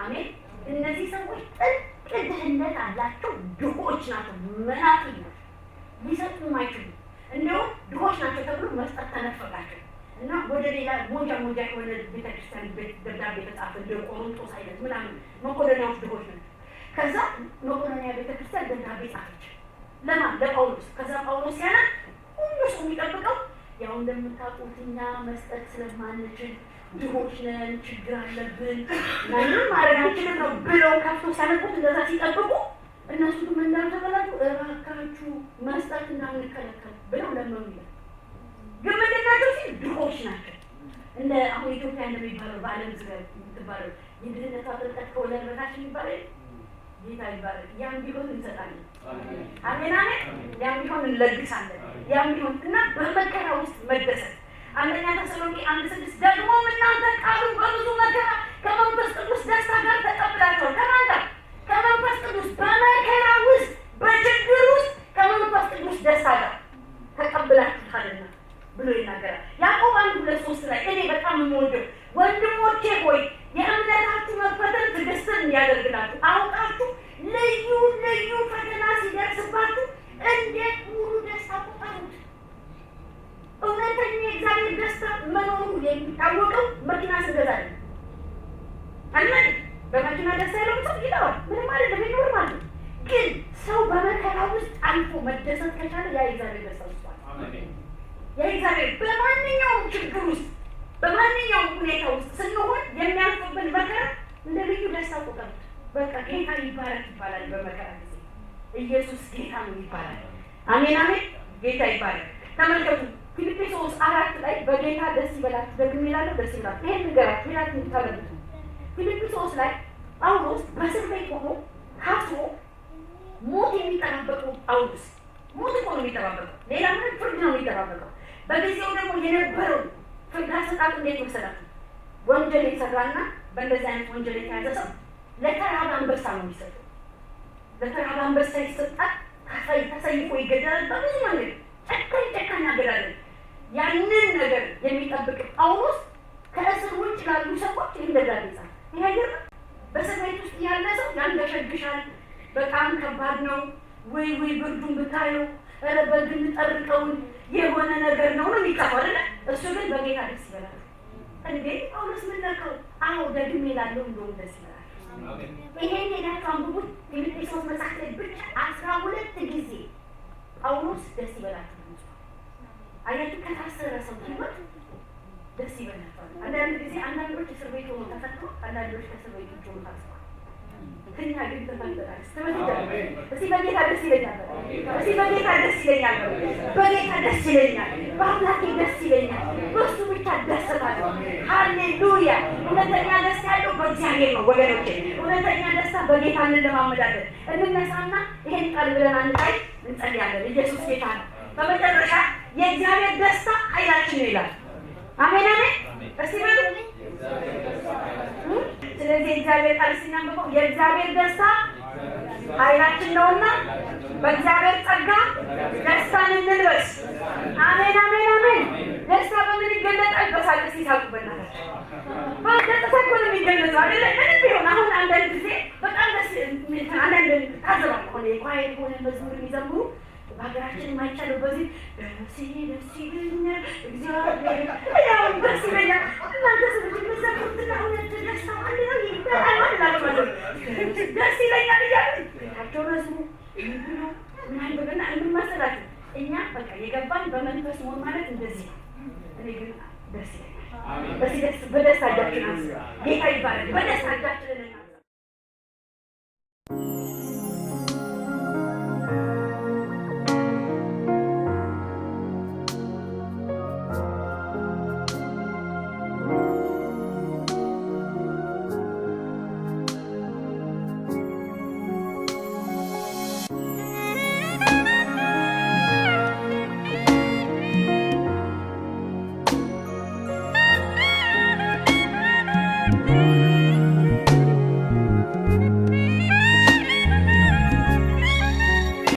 አሜን። እነዚህ ሰዎች ጥልቅ ድህነት አላቸው፣ ድሆች ናቸው፣ መናጢ ናቸው፣ ሊሰጡም አይችሉም። እንዲሁም ድሆች ናቸው ተብሎ መስጠት ተነፈቃቸው እና ወደ ሌላ ሞጃ የሆነ ቤተክርስቲያን ደብዳቤ ተጻፈ። እንደ ቆሮንቶስ አይነት ምናምን መቄዶንያዎች ድሆች ናቸው። ከዛ መቄዶንያ ቤተክርስቲያን ደብዳቤ ጻፈች። ለማን? ለጳውሎስ። ከዛ ጳውሎስ ያለ ሁሉ ሰው የሚጠብቀው ያው እንደምታውቁት እኛ መስጠት ስለማንችል ድሆች ነን፣ ችግር አለብን፣ ምንም ማድረግ አንችልም ነው ብለው ከፍቶ ሲያነቡት እንደዛ ሲጠብቁ እነሱ ግን እንዳልተበላሉ እባካችሁ መስጠት እንዳንከለከል ብለው ለመኑ ይላል። ግን ምንድን ናቸው ሲል ድሆች ናቸው። እንደ አሁን ኢትዮጵያ እንደሚባለው በዓለም ዙሪያ የምትባለው የድህነቷ ጥልቀት ከወለል በታች የሚባለው ጌታ ይባላል። ያም ቢሆን እንሰጣለን። አሜን አሜን። ያም ቢሆን እንለግሳለን። ያም ቢሆን እና በመከራ ውስጥ መደሰት። አንደኛ ተሰሎንቄ 1:6 ደግሞ እናንተ ቃሉን በብዙ መከራ ከመንፈስ ቅዱስ ደስታ ጋር ተቀብላችኋል። ከማን ጋር? ከመንፈስ ቅዱስ። በመከራ ውስጥ በችግር ውስጥ ከመንፈስ ቅዱስ ደስታ ጋር ተቀብላችኋልና ብሎ ይናገራል። ያዕቆብ 1:2-3 ላይ እኔ በጣም የምወደው ወንድሞቼ ሆይ የእምነታችሁ መፈተን ትዕግስትን እንዲያደርግላችሁ አውቃችሁ ልዩ ልዩ ፈተና ሲደርስባችሁ እንዴት ሙሉ ደስታ ቁጠሩት። እውነተኛ የእግዚአብሔር ደስታ መኖሩ የሚታወቀው መኪና ስንገዛ ነው። አልመድ በመኪና ደስታ ያለው ሰው ይለዋል፣ ምንም አይደለም፣ ይኖርማል። ግን ሰው በመከራ ውስጥ አልፎ መደሰት ከቻለ ያ የእግዚአብሔር ደስታ ውስጥ የእግዚአብሔር በማንኛውም ችግር ውስጥ በማንኛውም ሁኔታ ውስጥ ስንሆን የሚያልፍብን መከራ እንደ ልዩ ደስታ ቁጠሩት። በቃ ጌታ ይባረክ ይባላል። በመከራ ጊዜ ኢየሱስ ጌታ ነው ይባላል። አሜን አሜን። ጌታ ይባረክ። ተመልከቱ ፊልጵስዩስ 4 ላይ በጌታ ደስ ይበላችሁ፣ ደግሜ እላለሁ ደስ ይበላችሁ። ይሄን ንገራችሁ ይላችሁ ተመልከቱ። ፊልጵስዩስ ላይ ጳውሎስ በእስር ቤት ሆኖ ታስሮ ሞት የሚጠባበቀው ጳውሎስ ሞት እኮ ነው የሚጠባበቀው፣ ሌላ ምንም ፍርድ ነው የሚጠባበቀው። በጊዜው ደግሞ የነበረው ፍርድ አሰጣጥ እንዴት መሰላችሁ? ወንጀል የሰራና በእንደዚህ አይነት ወንጀል የተያዘ ሰው ለተራበ አንበሳ ነው የሚሰጠው። ለተራበ አንበሳ ይሰጣል፣ ተሰይፎ ይገደላል። በብዙ መንገድ ጨካኝ አገዳደል። ያንን ነገር የሚጠብቅ ጳውሎስ ከእስር ውጭ ላሉ ሰዎች ይንደዳል ይጻል። ይሄ አይደል? በእስር ቤት ውስጥ ያለ ሰው ያንገሸግሻል፣ በጣም ከባድ ነው። ወይ ብርዱን ብታየው በግን ጠርቀውን የሆነ ነገር ነው የሚጻፈው አይደል? እሱ ግን በጌታ ደስ ይበላል። እንዴ ጳውሎስ ምን ነካው? አዎ ደግሜ እላለሁ እንደውም ደስ ይበላል። ይሄን ሄዳችሁ አንብቡት። ፊልጵስዩስ መጽሐፍ ላይ ብቻ 12 ጊዜ ጳውሎስ ደስ ይበላችሁ። አያችሁ ከታሰረ ሰው ህይወት ደስ ይበላችኋል። አንዳንድ ጊዜ አንዳንዶች እስር ቤት ሆኖ ተፈተው፣ አንዳንዶች ከእስር ቤት ውጭ ሆኖ ታስረዋል። እኛ ግን ተፈተናል። እስቲ በጌታ ደስ ይለኛል። እስቲ በጌታ ደስ ይለኛል። በጌታ ደስ ይለኛል። በአምላኬ ደስ ይለኛል። በእሱ ብቻ ደስታለሁ። ሃሌሉያ። እውነተኛ ደስታ ያለው በእግዚአብሔር ነው ወገኖቼ። እውነተኛ ደስታ በጌታ እንለማመዳለን። እንነሳና ይሄን ቃል ብለን አንታይ እንጸልያለን። ኢየሱስ ጌታ ነው። በመጨረሻ የእግዚአብሔር ደስታ ኃይላችን ነው ይላል። አሜን አሜን። እስቲ በሉ። ስለዚህ እግዚአብሔር ቃል ሲናገረው የእግዚአብሔር ደስታ ኃይላችን ነውና በእግዚአብሔር ጸጋ ደስታን እንልበስ። አሜን አሜን አሜን። ደስታ በምን ይገለጣል? በሳቅ ሲሳቁበታል። በደስታ እኮ ነው የሚገለጸው አይደለ? ምንም ቢሆን አሁን አንዳንድ ጊዜ በጣም ደስ አንዳንድ ታዘባል ሆነ ኳየር ሆነ መዝሙር የሚዘምሩ በሀገራችን የማይቻለው በዚህ ደስ ይለኛል እግዚአብሔር ያው ደስ ይለኛል። እናንተ ሰዎች የምትዘምሩትና እውነት ደስታ አንድ ነው ይባላል ማለት ነው። ደስ ይለኛል እያሉ ቤታቸው ረዝሙ ብሎ ምናምን በገና ምን መሰላችሁ እኛ በቃ የገባን በመንፈስ መሆን ማለት እንደዚህ ነው። እኔ ግን ደስ ይለኛል። በደስታ እጃችን አንሳ። ጌታ ይባረክ። በደስታ እጃችንን እናንሳ። Thank you.